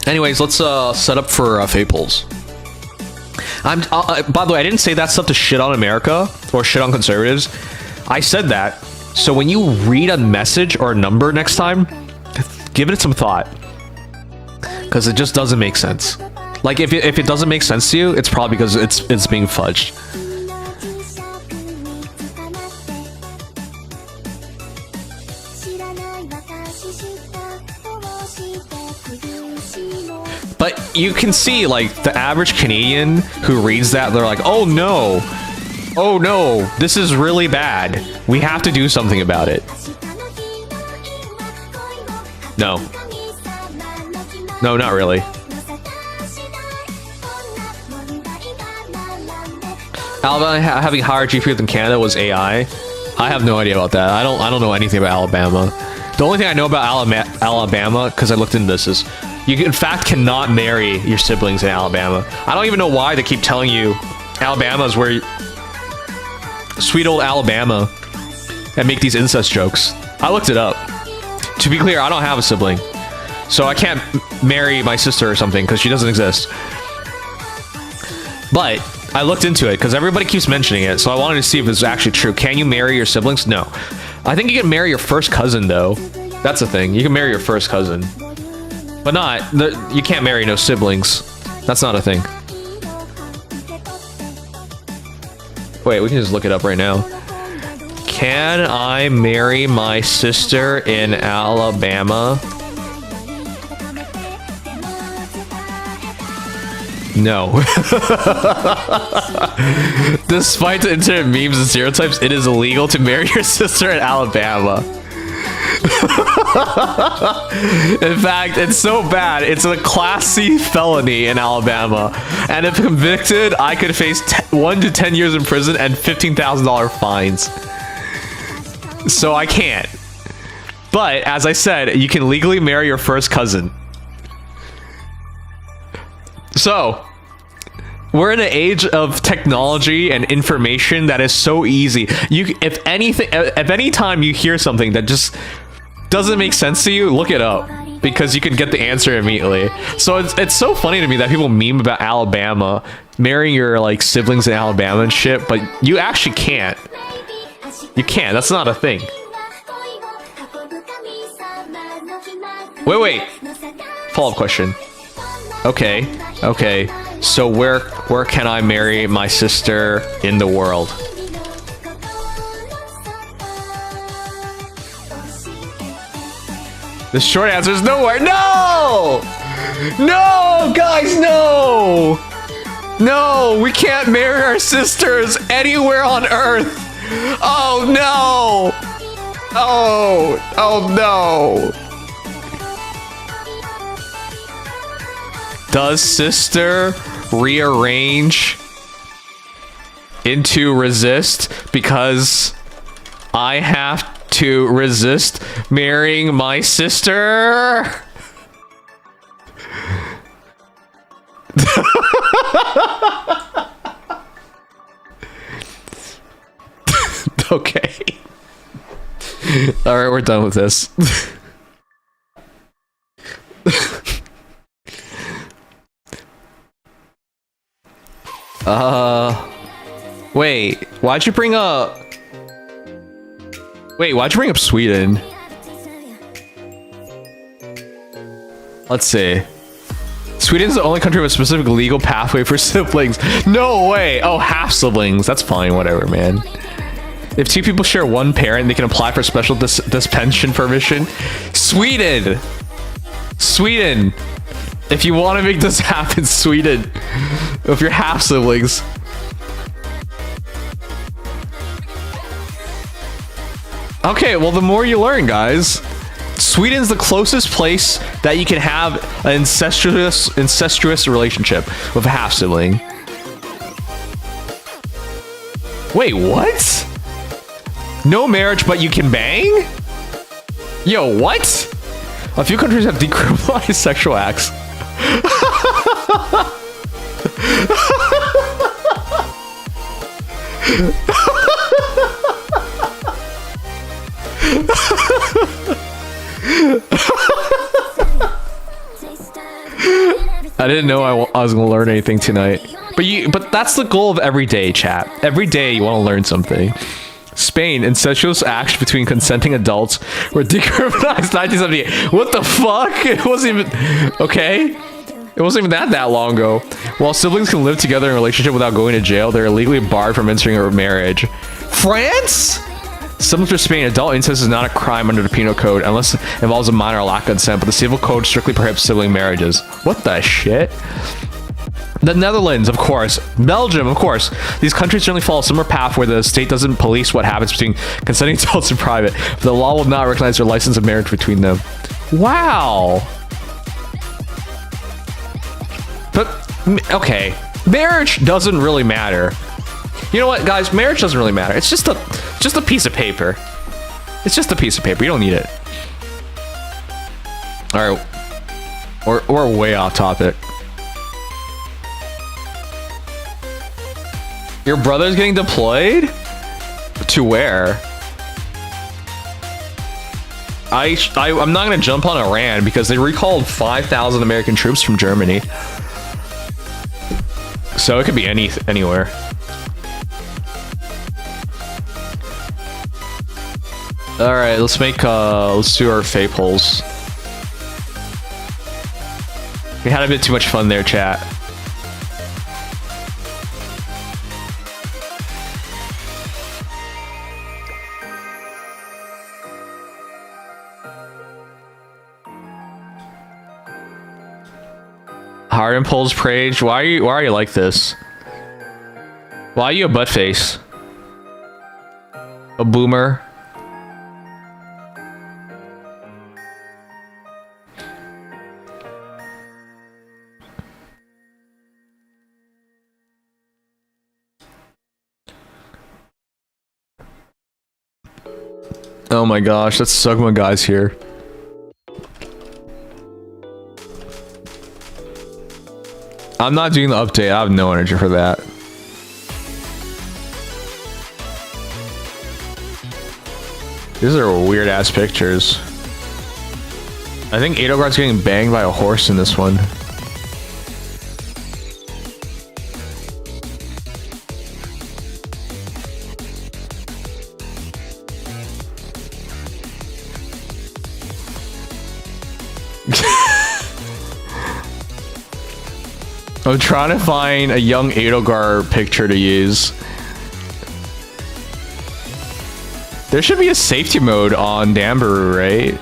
Anyways, let's set up for fate polls. By the way, I didn't say that stuff to shit on America or shit on conservatives. I said that so when you read a message or a number next time, give it some thought, because it just doesn't make sense. Like if it doesn't make sense to you, it's probably because it's being fudged. But you can see, like, the average Canadian who reads that, they're like, oh no, this is really bad. We have to do something about it. No, not really. Alabama having higher GPA than Canada was AI. I have no idea about that. I don't know anything about Alabama. The only thing I know about Alabama, because I looked into this, is you in fact cannot marry your siblings in Alabama. I don't even know why they keep telling you Alabama is where sweet old Alabama, and make these incest jokes. I looked it up. To be clear, I don't have a sibling, so I can't marry my sister or something because she doesn't exist. But I looked into it because everybody keeps mentioning it, so I wanted to see if it's actually true. Can you marry your siblings? No. I think you can marry your first cousin, though. That's the thing. You can marry your first cousin. But you can't marry no siblings. That's not a thing. Wait, we can just look it up right now. Can I marry my sister in Alabama? No. Despite the internet memes and stereotypes, it is illegal to marry your sister in Alabama. In fact, it's so bad, it's a Class C felony in Alabama. And if convicted, I could face 1 to 10 years in prison and $15,000 fines. So I can't. But, as I said, you can legally marry your first cousin. So, we're in an age of technology and information that is so easy. If any time you hear something that just doesn't make sense to you, look it up, because you can get the answer immediately. So it's so funny to me that people meme about Alabama, marrying your like siblings in Alabama and shit, but you actually can't. You can't. That's not a thing. Wait. Follow-up question. Okay. So where can I marry my sister in the world? The short answer is nowhere. No! No, guys, no! No, we can't marry our sisters anywhere on Earth. Oh no! Oh no! Does sister rearrange into resist because I have to resist marrying my sister? Okay. All right, we're done with this. Wait, why'd you bring up... Wait, why'd you bring up Sweden? Let's see. Sweden's the only country with a specific legal pathway for siblings. No way! Oh, half siblings. That's fine, whatever, man. If two people share one parent, they can apply for special dispensation permission. Sweden! Sweden! If you want to make this happen, Sweden. If you're half siblings. Okay, well, the more you learn, guys. Sweden's the closest place that you can have an incestuous relationship with a half sibling. Wait, what? No marriage, but you can bang? Yo, what? A few countries have decriminalized sexual acts. I didn't know I was gonna learn anything tonight. But that's the goal of every day, chat. Every day you want to learn something. Spain, incestuous acts between consenting adults were decriminalized 1978. What the fuck? It wasn't even... Okay. It wasn't even that long ago. While siblings can live together in a relationship without going to jail, they're legally barred from entering a marriage. France? Similar to Spain, adult incest is not a crime under the penal code unless it involves a minor or lack of consent, but the civil code strictly prohibits sibling marriages. What the shit? The Netherlands, of course. Belgium, of course. These countries generally follow a similar path where the state doesn't police what happens between consenting adults in private, but the law will not recognize their license of marriage between them. Wow. But, okay. Marriage doesn't really matter. You know what, guys? Marriage doesn't really matter. It's just a piece of paper. It's just a piece of paper. You don't need it. All right. We're way off topic. Your brother's getting deployed? To where? I'm not gonna jump on Iran because they recalled 5,000 American troops from Germany. So it could be anywhere. All right, let's do our fate polls. We had a bit too much fun there, chat. Hard impulse Prage. Why are you like this? Why are you a butt face? A boomer? Oh my gosh, that's Sugma guys here. I'm not doing the update. I have no energy for that. These are weird ass pictures. I think Edelgard's getting banged by a horse in this one. I'm trying to find a young Edelgard picture to use. There should be a safety mode on Dambaru, right?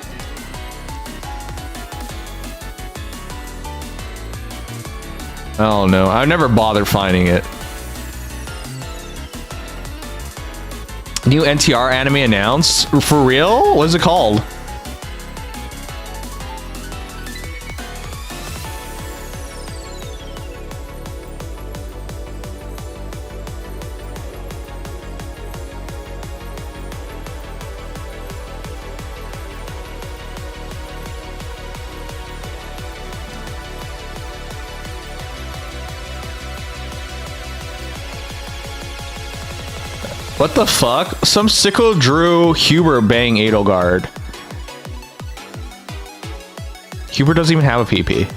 I don't know. I've never bothered finding it. New NTR anime announced? For real? What is it called? What the fuck? Some sicko drew Huber bang Edelgard. Huber doesn't even have a PP.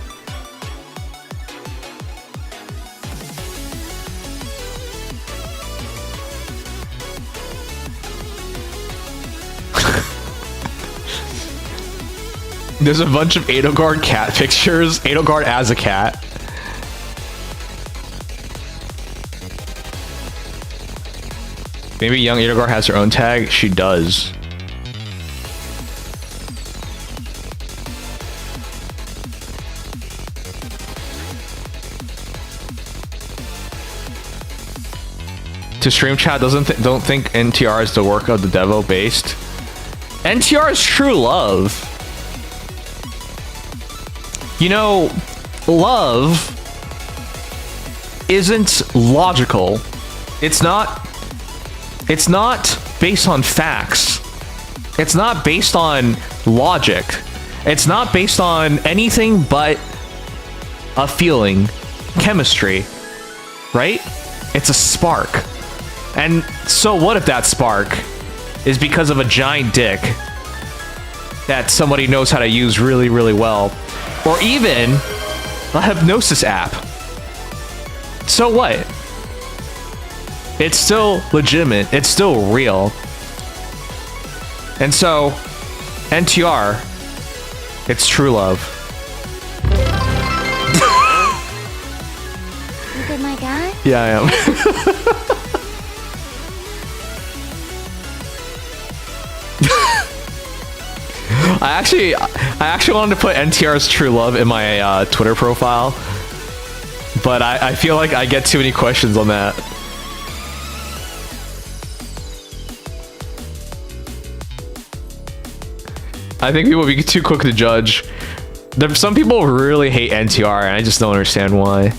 There's a bunch of Edelgard cat pictures. Edelgard as a cat. Maybe young Edelgard has her own tag. She does. To stream chat don't think NTR is the work of the Devo based. NTR is true love. You know, love isn't logical. It's not based on facts. It's not based on logic. It's not based on anything but a feeling, chemistry, right? It's a spark. And so what if that spark is because of a giant dick that somebody knows how to use really, really well? Or even a hypnosis app. So what? It's still legitimate. It's still real. And so, NTR, it's true love. You good, my guy? Yeah, I am. I actually wanted to put NTR's true love in my Twitter profile, but I feel like I get too many questions on that. I think people will be too quick to judge. Some people really hate NTR, and I just don't understand why.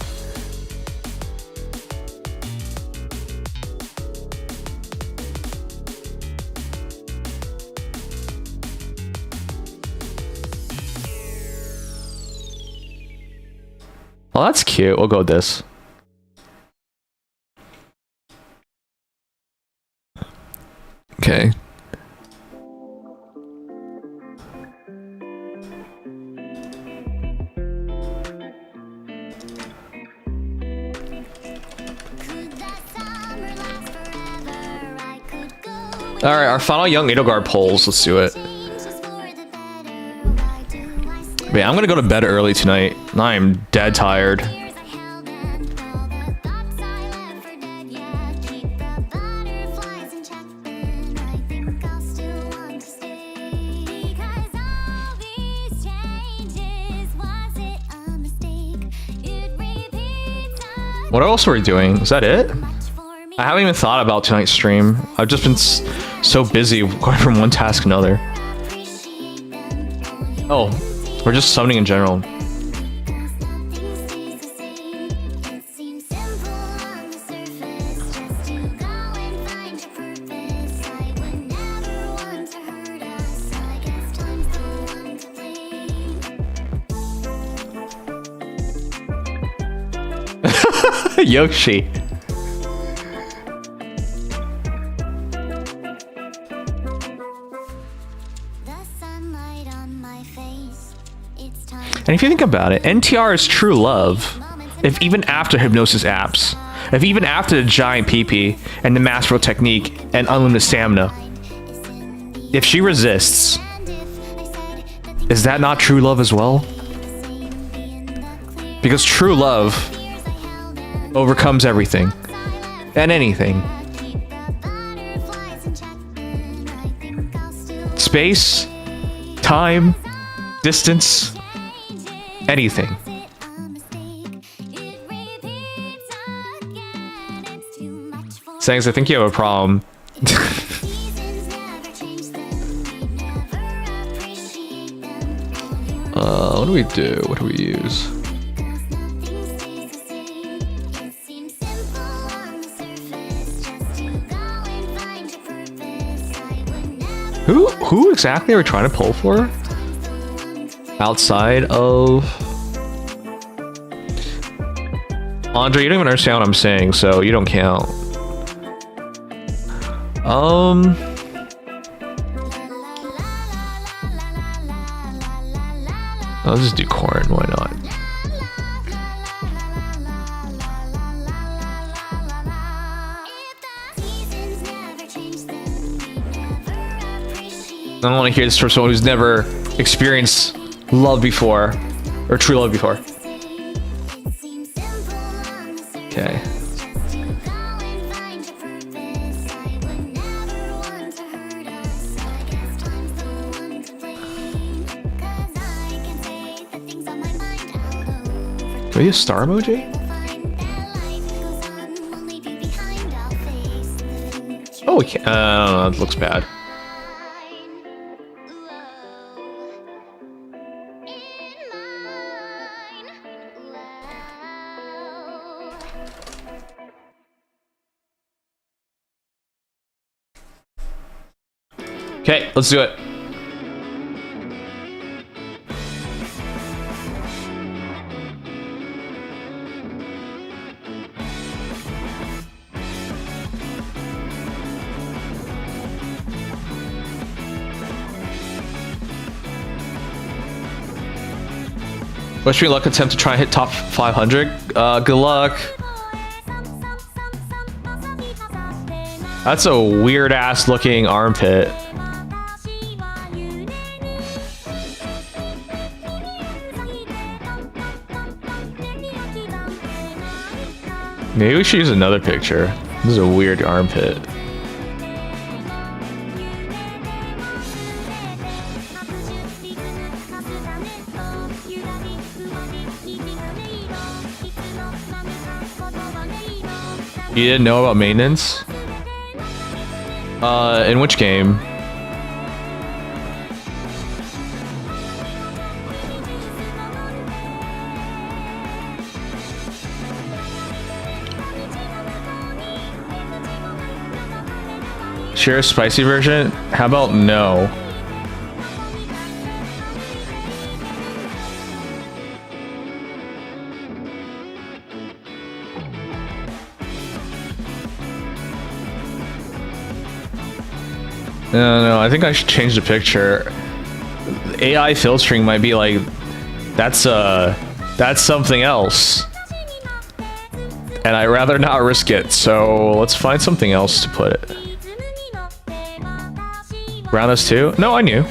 Well, that's cute. We'll go with this. Okay. Alright, our final young Edelgard polls. Let's do it. Wait, I'm gonna go to bed early tonight. I'm dead tired. What else are we doing? Is that it? I haven't even thought about tonight's stream. I've just been so busy going from one task to another. Oh, we're just summoning in general. Yoshi. And if you think about it, NTR is true love. If even after hypnosis apps, if even after the giant PP and the masterful technique and unlimited stamina, if she resists, is that not true love as well? Because true love overcomes everything and anything. Space, time, distance, anything. Sangs, I think you have a problem. What do we do? What do we use? Who exactly are we trying to pull for? Outside of... Andre, you don't even understand what I'm saying, so you don't count. I'll just do corn, why not? I don't want to hear this from someone who's never experienced love before, or true love before. Okay. Do we use star emoji? Oh, we can't. I don't know. It looks bad. Okay, let's do it. Wish me luck, attempt to try and hit top 500. Good luck. That's a weird ass looking armpit. Maybe we should use another picture. This is a weird armpit. You didn't know about maintenance? In which game? Share a spicy version? How about no? No, I think I should change the picture. AI filtering might be like, that's something else. And I'd rather not risk it, so let's find something else to put it. Round us too? No, I knew.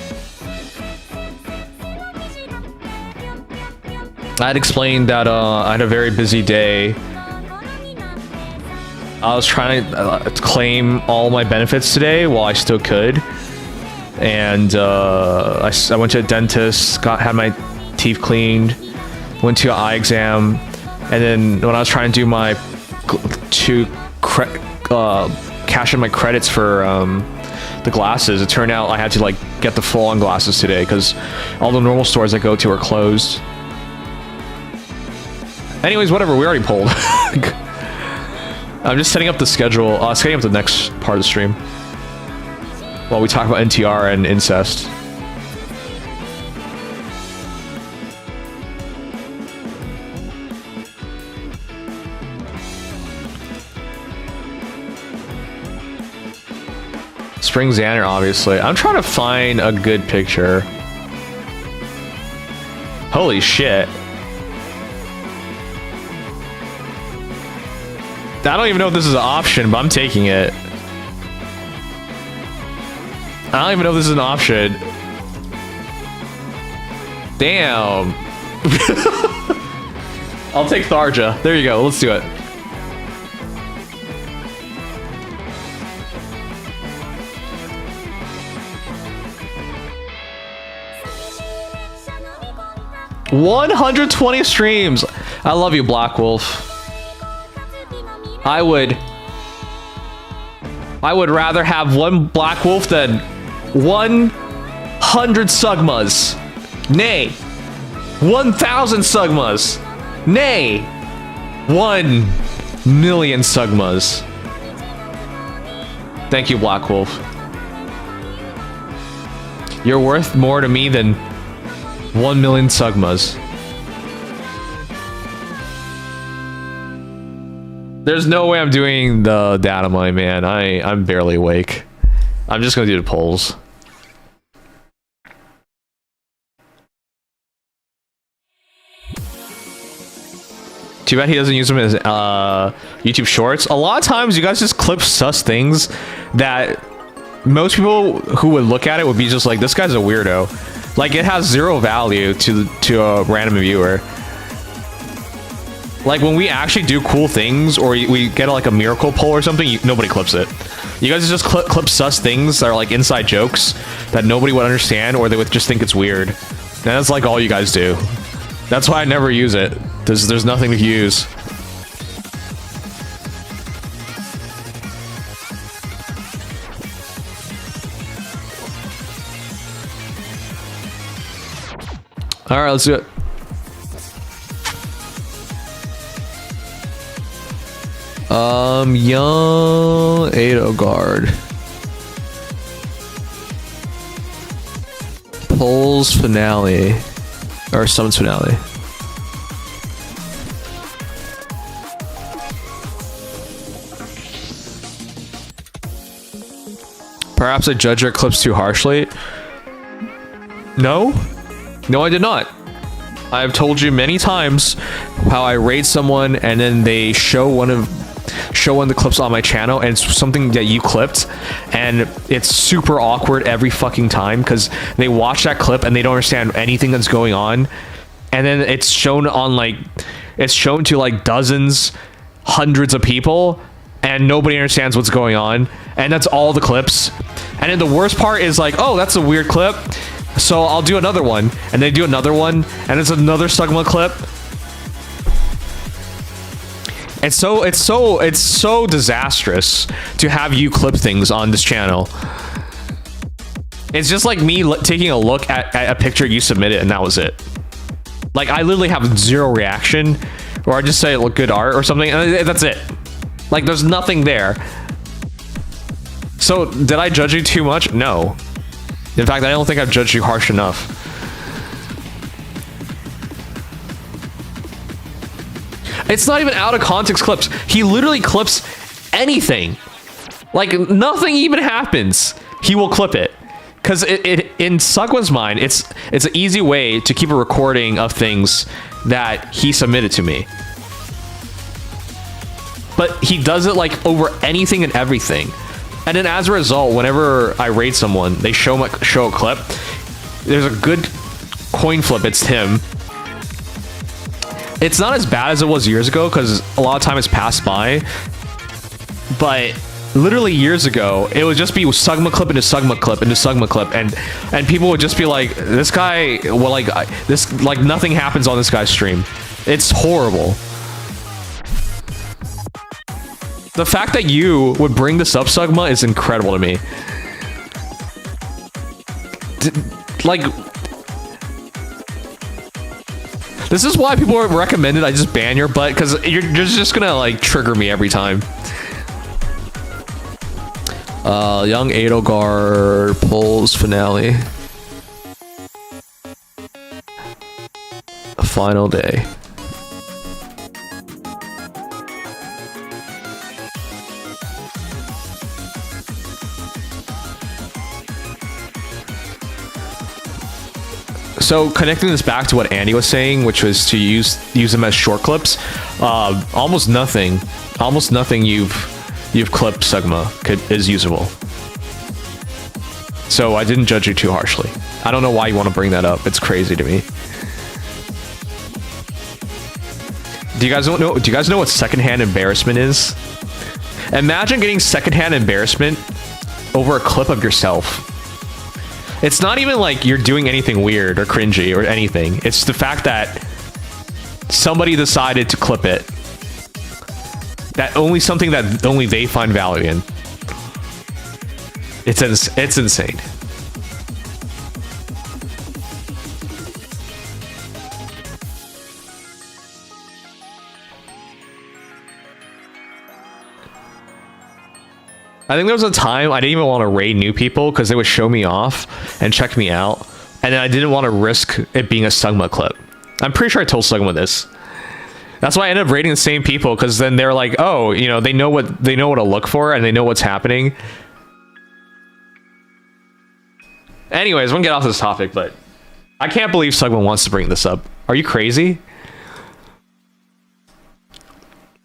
I had explained that I had a very busy day. I was trying to claim all my benefits today while I still could. And I went to a dentist, had my teeth cleaned, went to an eye exam, and then when I was trying to do my cash in my credits for the glasses, it turned out I had to like get the full-on glasses today because all the normal stores I go to are closed. Anyways, whatever, we already pulled. I'm just setting up the schedule, setting up the next part of the stream while we talk about NTR and incest. Spring Xander, obviously. I'm trying to find a good picture. Holy shit. I don't even know if this is an option, but I'm taking it. I don't even know if this is an option. Damn. I'll take Tharja. There you go. Let's do it. $120 streams. I love you, Black Wolf. I would rather have one Black Wolf than 100 Sugmas. Nay, 1,000 Sugmas. Nay, 1,000,000 Sugmas. Thank you, Black Wolf. You're worth more to me than 1,000,000 Sugmas. There's no way I'm doing the data mine, man. I'm barely awake. I'm just gonna do the polls. Too bad he doesn't use them as YouTube Shorts. A lot of times, you guys just clip sus things that most people who would look at it would be just like, this guy's a weirdo. Like, it has zero value to a random viewer. Like, when we actually do cool things, or we get like a miracle poll or something, nobody clips it. You guys just clip sus things that are like inside jokes that nobody would understand, or they would just think it's weird. And that's like all you guys do. That's why I never use it. There's nothing to use. All right, let's do it. Young Edelgard. Polls finale. Or summons finale. Perhaps I judge your clips too harshly. No? No, I did not. I've told you many times how I raid someone and then they show one of the clips on my channel and it's something that you clipped, and it's super awkward every fucking time because they watch that clip and they don't understand anything that's going on, and then it's shown on it's shown to like dozens, hundreds of people, and nobody understands what's going on, and that's all the clips. And then the worst part is like, oh, that's a weird clip, so I'll do another one, and they do another one, and it's another Sugma clip. It's so disastrous to have you clip things on this channel. It's just like me taking a look at a picture you submitted, and that was it. Like, I literally have zero reaction, or I just say, look, good art or something, and that's it. Like, there's nothing there. So, did I judge you too much? No. In fact, I don't think I've judged you harsh enough. It's not even out of context clips. He literally clips anything. Like, nothing even happens. He will clip it. Because in Sugma's mind, it's an easy way to keep a recording of things that he submitted to me. But he does it like over anything and everything. And then as a result, whenever I raid someone, they show a clip. There's a good coin flip. It's him. It's not as bad as it was years ago because a lot of time has passed by. But literally years ago, it would just be Sugma clip into Sugma clip into Sugma clip, and people would just be like, "This guy, well, like nothing happens on this guy's stream." It's horrible. The fact that you would bring this up, Sugma, is incredible to me. This is why people have recommended I just ban your butt, because you're just gonna like trigger me every time. Young Edelgard polls finale. Final day. So connecting this back to what Andy was saying, which was to use them as short clips, almost nothing you've clipped, Sugma, is usable. So I didn't judge you too harshly. I don't know why you want to bring that up. It's crazy to me. Do you guys know what secondhand embarrassment is? Imagine getting secondhand embarrassment over a clip of yourself. It's not even like you're doing anything weird or cringy or anything. It's the fact that somebody decided to clip it. Something that only they find value in. It's insane. I think there was a time I didn't even want to raid new people because they would show me off and check me out, and then I didn't want to risk it being a Sugma clip. I'm pretty sure I told Sugma this. That's why I ended up raiding the same people, because then they're like, oh, you know, they know what to look for and they know what's happening. Anyways, we're gonna get off this topic, but I can't believe Sugma wants to bring this up. Are you crazy?